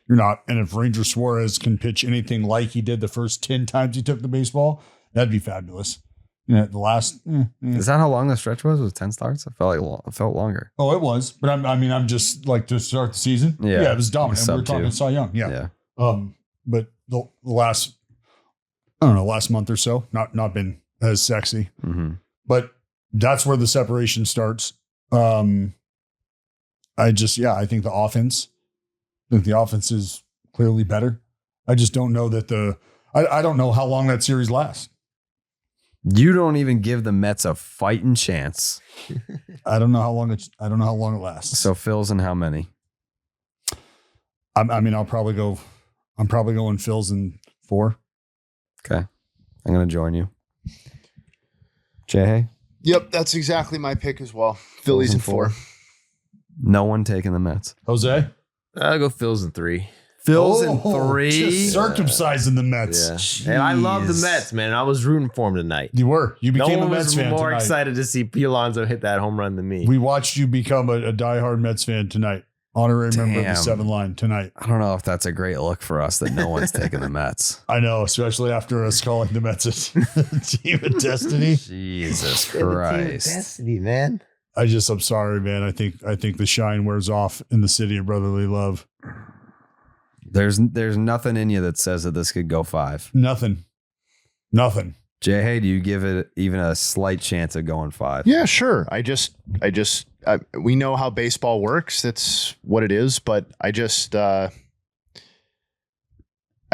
You're not. And if Ranger Suarez can pitch anything like he did the first 10 times he took the baseball, that'd be fabulous. Yeah, the last.
Is that how long the stretch was? Was it 10 starts? I felt longer.
Oh, it was. But I'm just like to start the season. Yeah, it was dominant. We were talking Cy Young. Yeah. But the last, I don't know, last month or so, not been as sexy.
Mm-hmm.
But that's where the separation starts. I think the offense. I think the offense is clearly better. I just don't know that I don't know how long that series lasts.
You don't even give the Mets a fighting chance.
I don't know how long it lasts.
So Phil's in how many?
I'm probably going Phil's in 4.
Okay. I'm going to join you. Jay?
Yep, that's exactly my pick as well. Phillies in 4.
No one taking the Mets.
Jose?
I'll go Phils in 3.
Phil's in 3.
Just circumcising the Mets.
Yeah. And I love the
Jeez.
Mets, man. I was rooting for him tonight.
You were. You
No
became
one
a Mets
was
fan
more
tonight.
excited to see P. Alonso hit that home run than me.
We watched you become a diehard Mets fan tonight. Honorary member of the
Damn.
7 line tonight.
I don't know if that's a great look for us that no one's taking the Mets.
I know, especially after us calling the Mets a team of destiny.
Jesus
They're the team of
Christ.
Destiny, man.
I'm sorry, man. I think the shine wears off in the city of brotherly love.
There's nothing in you that says that this could go 5.
Nothing.
Jay, hey, do you give it even a slight chance of going 5?
Yeah, sure. We know how baseball works. That's what it is. But I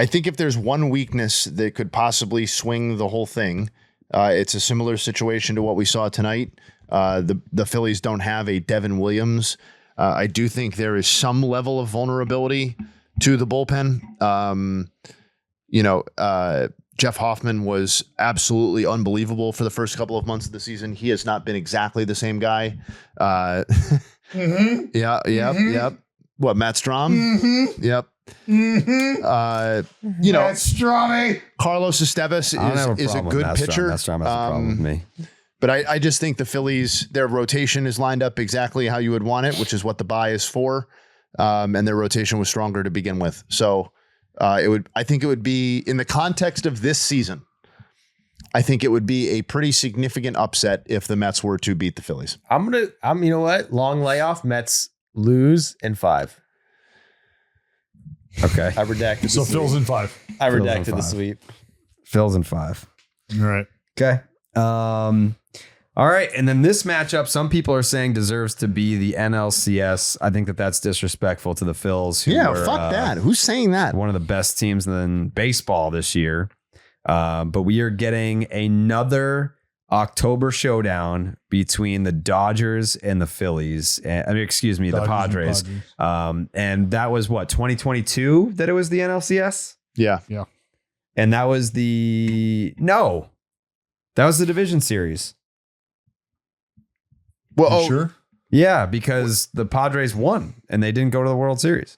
think if there's one weakness that could possibly swing the whole thing, it's a similar situation to what we saw tonight. The Phillies don't have a Devin Williams. I do think there is some level of vulnerability to the bullpen. Jeff Hoffman was absolutely unbelievable for the first couple of months of the season. He has not been exactly the same guy.
Mm-hmm.
Yep. What, Matt Strom?
Mm-hmm.
Yep.
Mm-hmm. That's Strami.
Carlos Estevez is a good pitcher.
That's Strom has a problem with me.
But I just think the Phillies, their rotation is lined up exactly how you would want it, which is what the bye is for. And their rotation was stronger to begin with. So I think it would be, in the context of this season, I think it would be a pretty significant upset if the Mets were to beat the Phillies.
You know what? Long layoff. Mets lose in 5.
Okay.
I redacted.
So
the
Phil's
sweep.
in 5.
I
Phil's in
redacted the
5.
sweep.
Phil's in 5.
All right.
Okay. All right. And then this matchup, some people are saying deserves to be the NLCS. I think that's disrespectful to the Phils. Who were,
Fuck that. Who's saying that?
one of the best teams in baseball this year. But we are getting another October showdown between the Dodgers and the Phillies. The Padres. And that was what, 2022 that it was the NLCS?
Yeah.
And that was that was the division series.
Well,
You sure?
Yeah, because the Padres won and they didn't go to the World Series.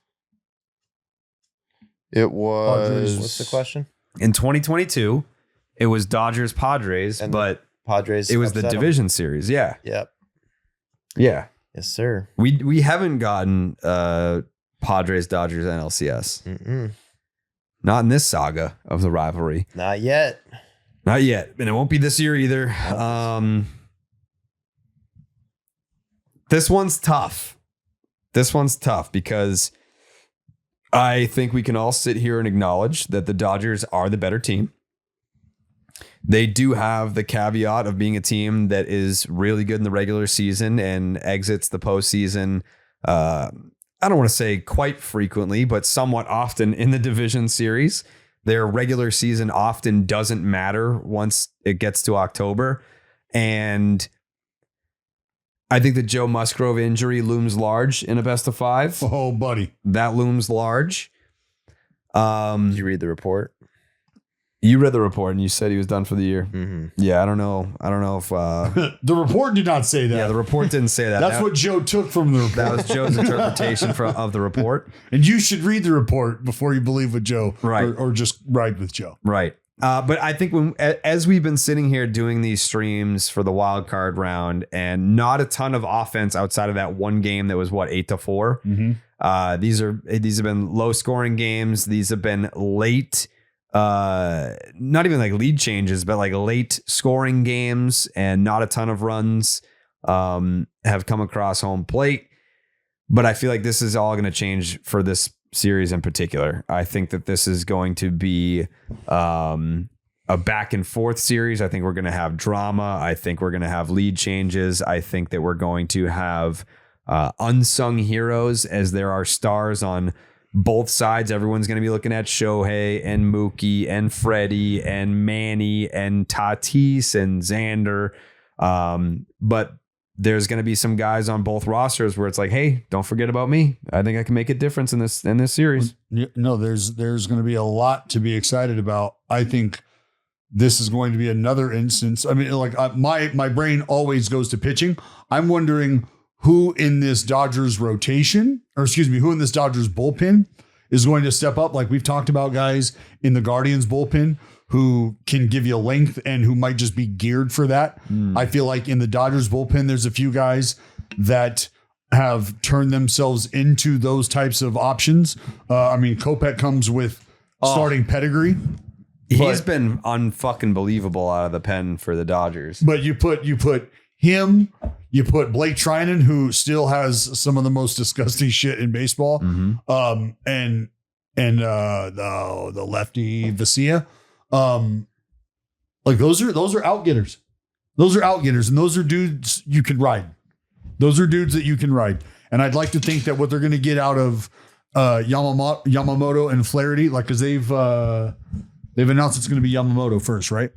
it was.
Padres.
What's the question?
In 2022, it was Dodgers Padres,
And
but
Padres.
it was the
upset 'em.
division series. Yeah.
Yep.
Yeah.
Yes, sir.
We haven't gotten Padres Dodgers NLCS.
Mm-mm.
Not in this saga of the rivalry.
Not yet.
Not yet. And it won't be this year either. This one's tough. Because I think we can all sit here and acknowledge that the Dodgers are the better team. They do have the caveat of being a team that is really good in the regular season and exits the postseason. I don't want to say quite frequently, but somewhat often in the division series. Their regular season often doesn't matter once it gets to October. And I think the Joe Musgrove injury looms large in a best of 5.
Oh, buddy.
That looms large.
Did you read the report?
You read the report and you said he was done for the year.
Mm-hmm.
Yeah, I don't know if
The report did not say that.
the report didn't say that.
That's what Joe took from the report.
that was Joe's interpretation of the report.
And you should read the report before you believe what Joe,
Right.
or just ride with Joe.
Right. But I think as we've been sitting here doing these streams for the wild card round and not a ton of offense outside of that one game that was 8-4.
Mm-hmm.
These have been low scoring games. These have been late, not even like lead changes, but like late scoring games, and not a ton of runs have come across home plate. But I feel like this is all going to change for this series in particular. I think that this is going to be a back and forth series. I think we're going to have drama. I think we're going to have lead changes. I think that we're going to have unsung heroes, as there are stars on both sides. Everyone's going to be looking at Shohei and Mookie and Freddie and Manny and Tatis and Xander. But there's going to be some guys on both rosters where it's like, hey, don't forget about me. I think I can make a difference in this series.
No, there's going to be a lot to be excited about. I think this is going to be another instance. I mean, like my brain always goes to pitching. I'm wondering who in this Dodgers rotation, or excuse me, who in this Dodgers bullpen is going to step up. Like we've talked about guys in the Guardians bullpen who can give you length and who might just be geared for that. I feel like in the Dodgers bullpen, there's a few guys that have turned themselves into those types of options. I mean, Kopech comes with starting pedigree.
He's been unfucking believable out of the pen for the Dodgers.
But you put him, you put Blake Trinan, who still has some of the most disgusting shit in baseball, and the lefty Vesia. Like those are outgetters. Those are outgetters, and those are dudes you can ride. Those are dudes that you can ride. And I'd like to think that what they're going to get out of Yamamoto and Flaherty, like, because they've announced it's going to be Yamamoto first, right?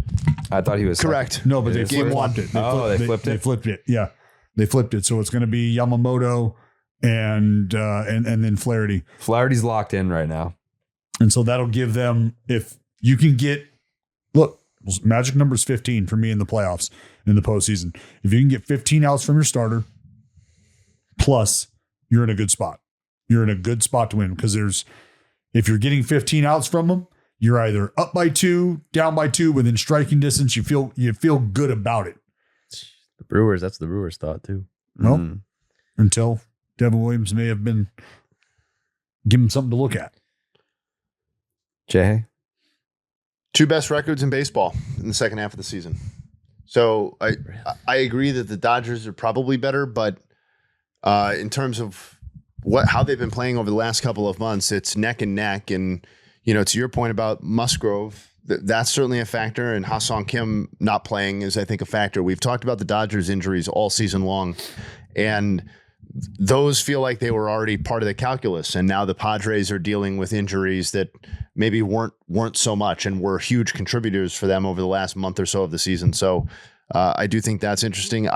I thought he was
correct.
second.
No, but they
Game
flipped
one.
it.
They flipped it?
They flipped it. Yeah, they flipped it. So it's going to be Yamamoto and then Flaherty.
Flaherty's locked in right now.
And so that'll give them, if you can get, look, magic number is 15 for me in the playoffs, in the postseason. If you can get 15 outs from your starter, plus you're in a good spot. You're in a good spot to win, because if you're getting 15 outs from them, you're either up by 2, down by 2, within striking distance. You feel good about it.
The Brewers, that's the Brewers' thought too.
No, until Devin Williams may have been give him something to look at.
Jay?
2 best records in baseball in the second half of the season. So I agree that the Dodgers are probably better, but in terms of how they've been playing over the last couple of months, it's neck and neck. And to your point about Musgrove, that's certainly a factor, and Ha-Seong Kim not playing is, I think, a factor. We've talked about the Dodgers injuries all season long, and those feel like they were already part of the calculus. And now the Padres are dealing with injuries that maybe weren't so much and were huge contributors for them over the last month or so of the season. So I do think that's interesting.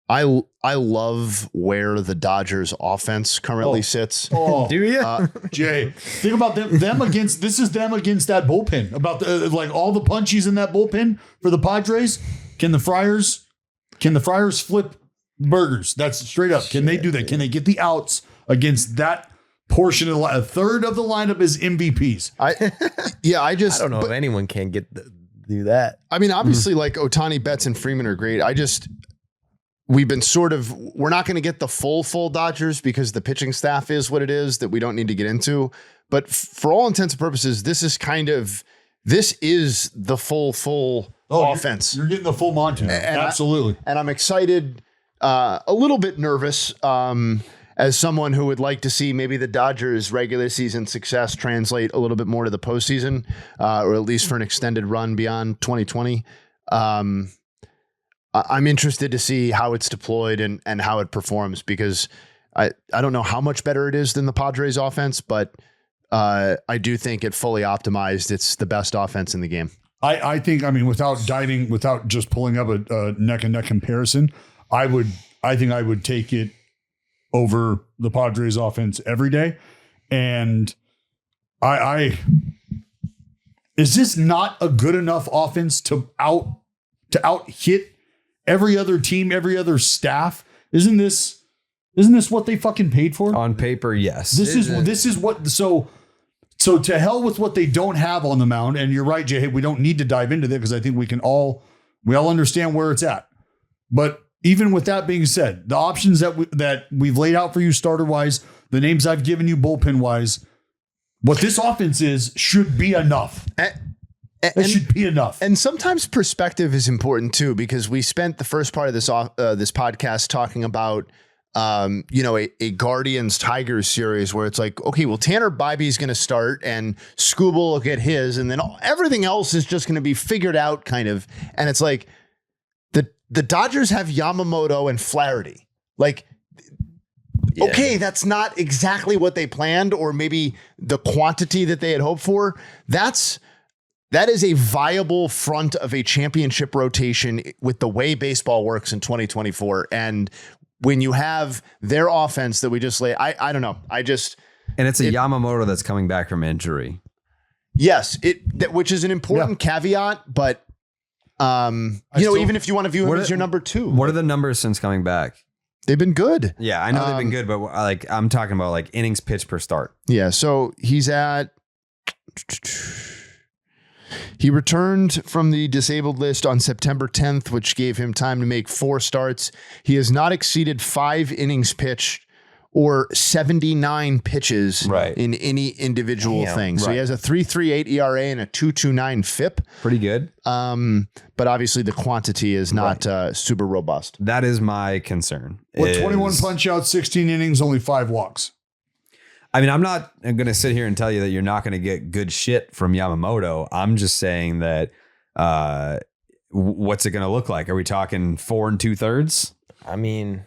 I love where the Dodgers offense currently sits.
Oh,
Do you?
Jay, think about them against that bullpen. About like all the punchies in that bullpen for the Padres. Can the Friars flip burgers? That's straight up. Can they do that? Can they get the outs against that portion of the line? A third of the lineup is MVPs.
I
don't know if anyone can do that.
I mean, obviously, like Ohtani, Betts, and Freeman are great. We've been we're not going to get the full Dodgers because the pitching staff is what it is, that we don't need to get into. But for all intents and purposes, this is the full offense.
You're getting the full Montana. Absolutely.
And I'm excited, a little bit nervous, as someone who would like to see maybe the Dodgers' regular season success translate a little bit more to the postseason, or at least for an extended run beyond 2020. I'm interested to see how it's deployed and how it performs, because I don't know how much better it is than the Padres offense, but I do think it fully optimized. It's the best offense in the game.
I think, without just pulling up a neck and neck comparison, I think I would take it over the Padres offense every day. And is this not a good enough offense to out hit every other team, every other staff? Isn't this what they fucking paid for?
On paper, yes.
This is what so to hell with what they don't have on the mound. And you're right, Jay, we don't need to dive into that, because I think we all understand where it's at. But even with that being said, the options that we've laid out for you starter wise, the names I've given you bullpen wise, what this offense should be enough. It should be enough.
And sometimes perspective is important too, because we spent the first part of this podcast talking about, a Guardians Tigers series where it's like, okay, well, Tanner Bybee's going to start and Scooble will get his, and then everything else is just going to be figured out, kind of. And it's like the Dodgers have Yamamoto and Flaherty. Like, yeah. Okay, that's not exactly what they planned, or maybe the quantity that they had hoped for. That is a viable front of a championship rotation with the way baseball works in 2024. And when you have their offense that we just I don't know.
And it's Yamamoto that's coming back from injury.
Yes, which is an important caveat, but even if you want to view him as your number 2.
What are the numbers since coming back?
They've been good.
Yeah, I know they've been good, but like I'm talking about like innings pitched per start.
Yeah, so he's at. He returned from the disabled list on September 10th, which gave him time to make 4 starts. He has not exceeded 5 innings pitched or 79 pitches in any individual thing. So he has a 3.38 ERA and a 2.29 FIP.
Pretty good.
But obviously the quantity is not super robust.
That is my concern.
21 punch outs, 16 innings, only 5 walks.
I mean, I'm not going to sit here and tell you that you're not going to get good shit from Yamamoto. I'm just saying that what's it going to look like? Are we talking 4 2/3?
I mean,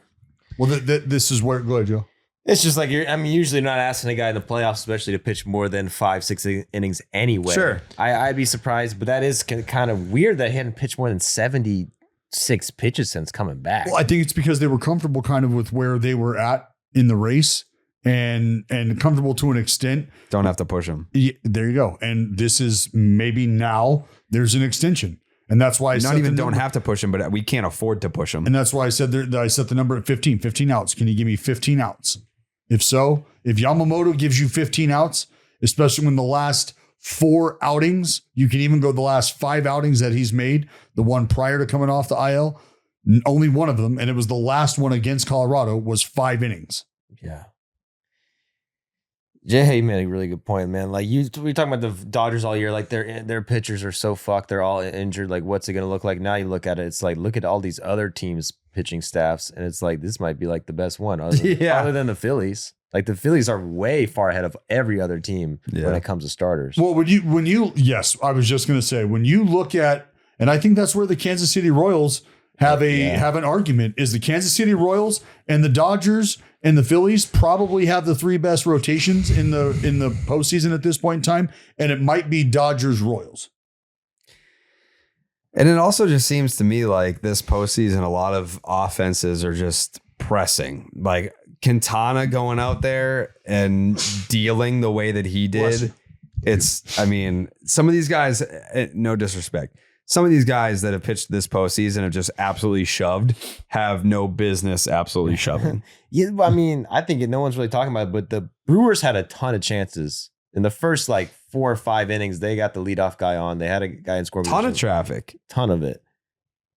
well, this is where. Go ahead, Joe.
It's just like usually not asking a guy in the playoffs, especially to pitch more than 5-6 innings anyway.
Sure.
I'd be surprised, but that is kind of weird that he hadn't pitched more than 76 pitches since coming back.
Well, I think it's because they were comfortable kind of with where they were at in the race. And comfortable to an extent.
Don't have to push him.
Yeah, there you go. And this is maybe now there's an extension. And that's why
don't have to push him, but we can't afford to push him.
And that's why I said that I set the number at 15 outs. Can you give me 15 outs? If so, if Yamamoto gives you 15 outs, especially when the last 4 outings, you can even go the last 5 outings that he's made, the one prior to coming off the IL, only one of them, and it was the last one against Colorado, was 5 innings.
Yeah. Jay made a really good point, man. Like we talking about the Dodgers all year, like their pitchers are so fucked, they're all injured. Like, what's it gonna look like? Now you look at it, it's like look at all these other teams' pitching staffs, and it's like this might be like the best one, other than the Phillies. Like the Phillies are way far ahead of every other team when it comes to starters.
Well, yes, I was just gonna say when you look at, and I think that's where the Kansas City Royals have an argument, is the Kansas City Royals and the Dodgers and the Phillies probably have the 3 best rotations in the postseason at this point in time, and it might be Dodgers Royals.
And it also just seems to me like this postseason, a lot of offenses are just pressing. Like Quintana going out there and dealing the way that he did. Some of these guys, no disrespect, some of these guys that have pitched this postseason have just absolutely shoved, have no business absolutely shoving.
Yeah, I mean, I think no one's really talking about it, but the Brewers had a ton of chances. In the first 4 or 5 innings, they got the leadoff guy on. They had a guy in scoring
position. Ton of traffic.
Ton of it.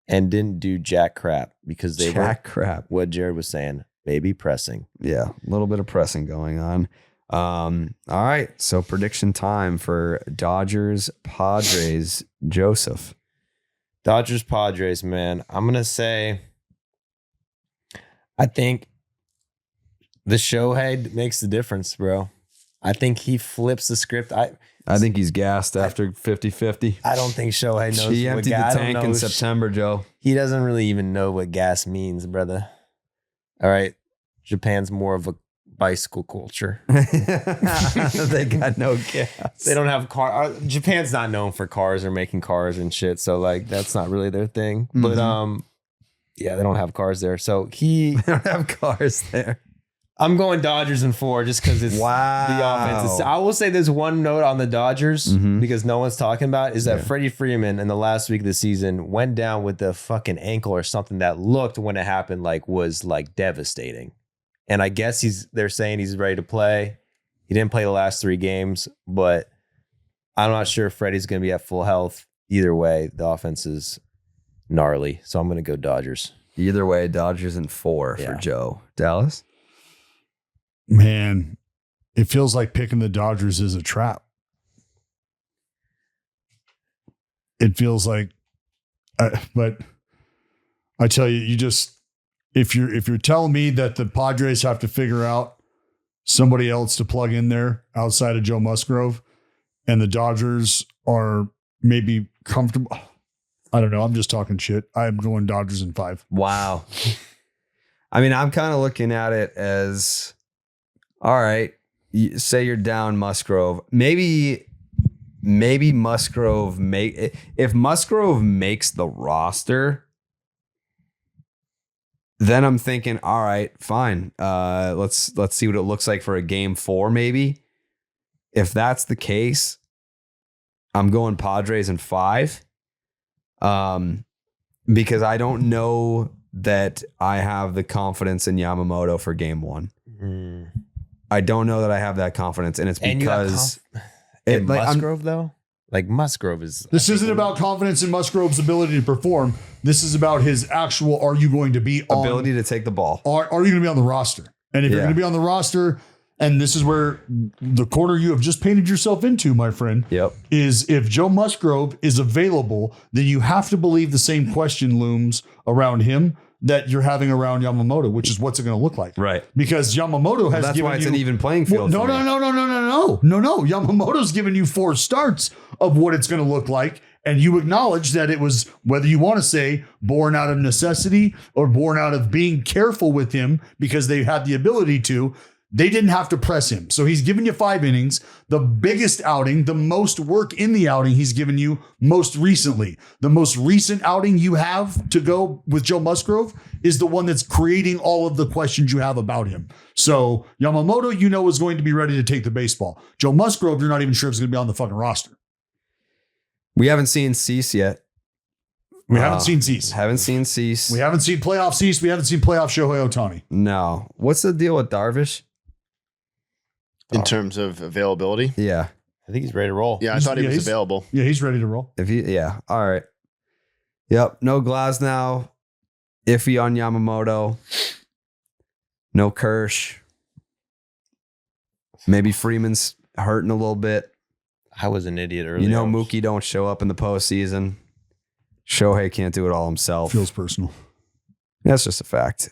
And didn't do jack crap because they
crap.
What Jared was saying, maybe pressing.
Yeah, a little bit of pressing going on. All right, so prediction time for Dodgers, Padres, Joseph.
Dodgers, Padres, man. I'm going to say, I think the Shohei makes the difference, bro. I think he flips the script. I
think he's gassed after 50-50.
I don't think Shohei knows
he emptied the tank in September, Joe.
He doesn't really even know what gas means, brother. All right. Japan's more of a bicycle culture.
They got no gas.
They don't have car. Japan's not known for cars or making cars and shit. So that's not really their thing. Mm-hmm. But yeah, they don't have cars there. So they
don't have cars there.
I'm going Dodgers in 4 just because it's the offense. I will say there's one note on the Dodgers because no one's talking about is that Freddie Freeman in the last week of the season went down with the fucking ankle or something that looked when it happened was devastating. And I guess they're saying he's ready to play. He didn't play the last 3 games, but I'm not sure if Freddie's going to be at full health. Either way, the offense is gnarly. So I'm going to go Dodgers.
Either way, Dodgers in 4 for Joe. Dallas?
Man, it feels like picking the Dodgers is a trap. It feels like, but I tell you, if you're telling me that the Padres have to figure out somebody else to plug in there outside of Joe Musgrove, and the Dodgers are maybe comfortable, I don't know. I'm just talking shit. I'm going Dodgers in 5.
Wow. I mean, I'm kind of looking at it as, all right, say you're down Musgrove. Maybe Musgrove if Musgrove makes the roster, then I'm thinking, all right, fine. Let's see what it looks like for a game 4, maybe. If that's the case, I'm going Padres in 5. Because I don't know that I have the confidence in Yamamoto for game 1. I don't know that I have that confidence, and it's because
Musgrove though. Like Musgrove is.
This isn't about confidence in Musgrove's ability to perform. This is about his actual. Are you going to be
ability to take the ball?
Are you going to be on the roster? And if you're going to be on the roster, and this is where the corner you have just painted yourself into, my friend, is if Joe Musgrove is available, then you have to believe the same question looms around him that you're having around Yamamoto, which is what's it going to look like?
Right.
Because Yamamoto has
that's
given
why it's
you,
an even playing field.
No. Yamamoto's given you 4 starts of what it's going to look like. And you acknowledge that it was, whether you want to say born out of necessity or born out of being careful with him because they had the ability to, they didn't have to press him. So he's given you 5 innings, the biggest outing, the most work in the outing he's given you most recently. The most recent outing you have to go with Joe Musgrove is the one that's creating all of the questions you have about him. So Yamamoto, is going to be ready to take the baseball. Joe Musgrove, you're not even sure if he's going to be on the fucking roster.
We haven't seen Cease yet.
We haven't seen Cease.
Haven't seen Cease.
We haven't seen playoff Cease. We haven't seen playoff Shohei Ohtani.
No. What's the deal with Darvish?
In terms of availability?
Yeah.
I think he's ready to roll.
Yeah, I thought he was available.
Yeah, he's ready to roll.
All right. Yep. No Glasnow. Iffy on Yamamoto. No Kirsch. Maybe Freeman's hurting a little bit.
I was an idiot earlier.
Mookie don't show up in the postseason. Shohei can't do it all himself.
Feels personal.
That's just a fact.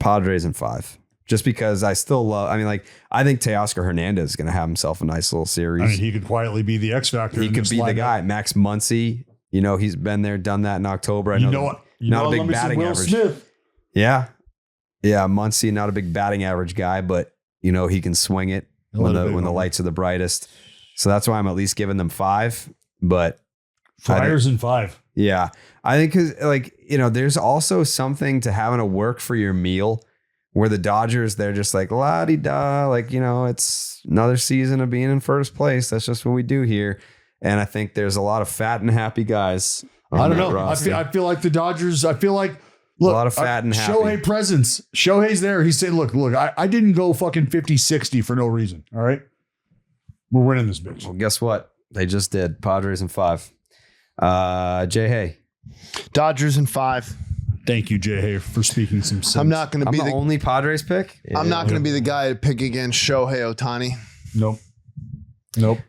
Padres in 5. Just because I still love, I think Teoscar Hernandez is going to have himself a nice little series.
He could quietly be the X factor.
He could be the guy. Max Muncy, he's been there, done that in October. I know not a big batting average.
Smith.
Yeah. Yeah. Muncy, not a big batting average guy, but he can swing it when the lights are the brightest. So that's why I'm at least giving them 5. But
Friars in 5.
Yeah. I think because there's also something to having to work for your meal. Where the Dodgers, they're just like, la-di-da, it's another season of being in first place. That's just what we do here. And I think there's a lot of fat and happy guys.
I don't know. I feel like the Dodgers, look,
a lot of fat and happy.
Shohei presence. Shohei's there. He's saying, look, I didn't go fucking 50-60 for no reason. All right. We're winning this bitch.
Well, guess what? They just did. Padres in 5. Jay Hay.
Dodgers in 5.
Thank you, Jay Hay, for speaking some sense.
I'm not going to be
the only Padres pick.
I'm not going to be the guy to pick against Shohei Ohtani.
Nope.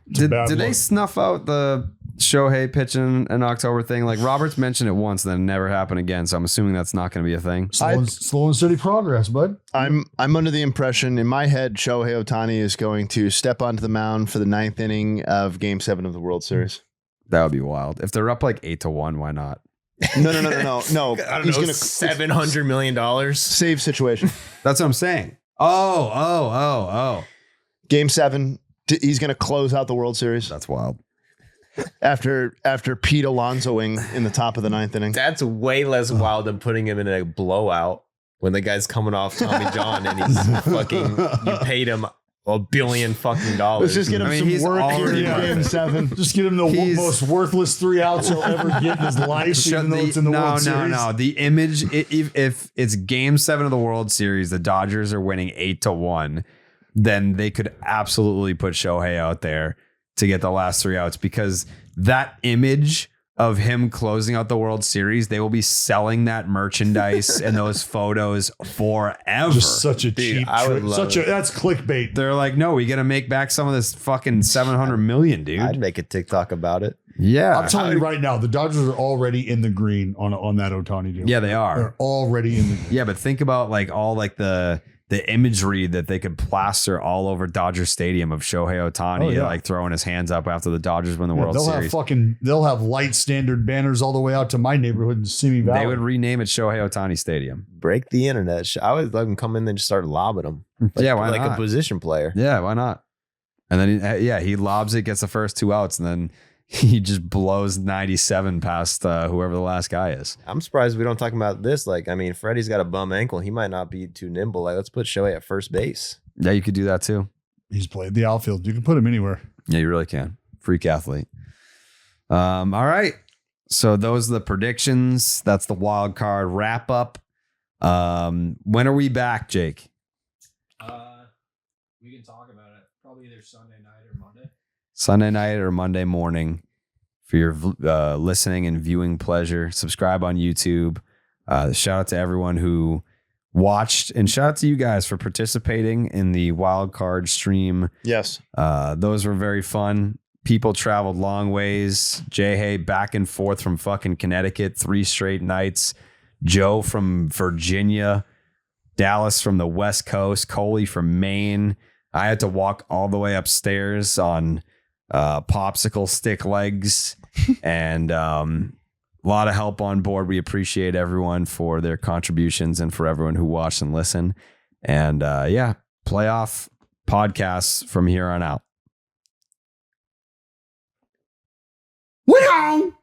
Did they snuff out the Shohei pitching in October thing? Like Roberts mentioned it once, then it never happened again. So I'm assuming that's not going to be a thing.
Slow and steady progress, bud.
I'm under the impression in my head Shohei Ohtani is going to step onto the mound for the 9th inning of Game 7 of the World Series.
That would be wild. If they're up like 8-1, why not?
No.
I don't
He's
know,
going to
$700 million.
Save situation.
That's what I'm saying. Oh.
Game 7, he's going to close out the World Series.
That's wild.
After Pete Alonsoing in the top of the 9th inning.
That's way less wild than putting him in a blowout when the guy's coming off Tommy John and he's you paid him $1 billion fucking dollars.
Let's just get him some work here in Game 7.
Just get him the most worthless 3 outs he'll ever get in his life, even though it's in the World Series.
No. The image, if it's Game 7 of the World Series, the Dodgers are winning 8-1, then they could absolutely put Shohei out there to get the last 3 outs because that image of him closing out the World Series, they will be selling that merchandise and those photos forever.
Just such a cheap trick. That's clickbait.
They're like, no, we got to make back some of this fucking $700 million, dude.
I'd make a TikTok about it.
Yeah.
I'm telling you right now, the Dodgers are already in the green on that Ohtani deal.
Yeah, they are.
They're already in the green.
Yeah, but think about all the imagery that they could plaster all over Dodger Stadium of Shohei Ohtani, throwing his hands up after the Dodgers win the World Series.
They'll have light standard banners all the way out to my neighborhood in Simi Valley.
They would rename it Shohei Ohtani Stadium.
Break the internet. I would let him come in and just start lobbing him.
Why
like
not?
a position player.
Yeah, why not? And then he lobs it, gets the first 2 outs, and then he just blows 97 past whoever the last guy is.
I'm surprised we don't talk about this. Freddie's got a bum ankle. He might not be too nimble. Let's put Shohei at first base.
Yeah, you could do that too.
He's played the outfield. You can put him anywhere.
Yeah, you really can. Freak athlete. All right. So those are the predictions. That's the wild card wrap up. When are we back, Jake?
We can talk about it probably either Sunday night or Monday.
Sunday night or Monday morning for your listening and viewing pleasure. Subscribe on YouTube. Shout out to everyone who watched, and shout out to you guys for participating in the wild card stream.
Yes.
Those were very fun. People traveled long ways. Jay Hay back and forth from fucking Connecticut 3 straight nights. Joe from Virginia. Dallas from the West Coast. Coley from Maine. I had to walk all the way upstairs on popsicle stick legs. And a lot of help on board. We appreciate everyone for their contributions and for everyone who watched and listened. And playoff podcasts from here on out.
Wow.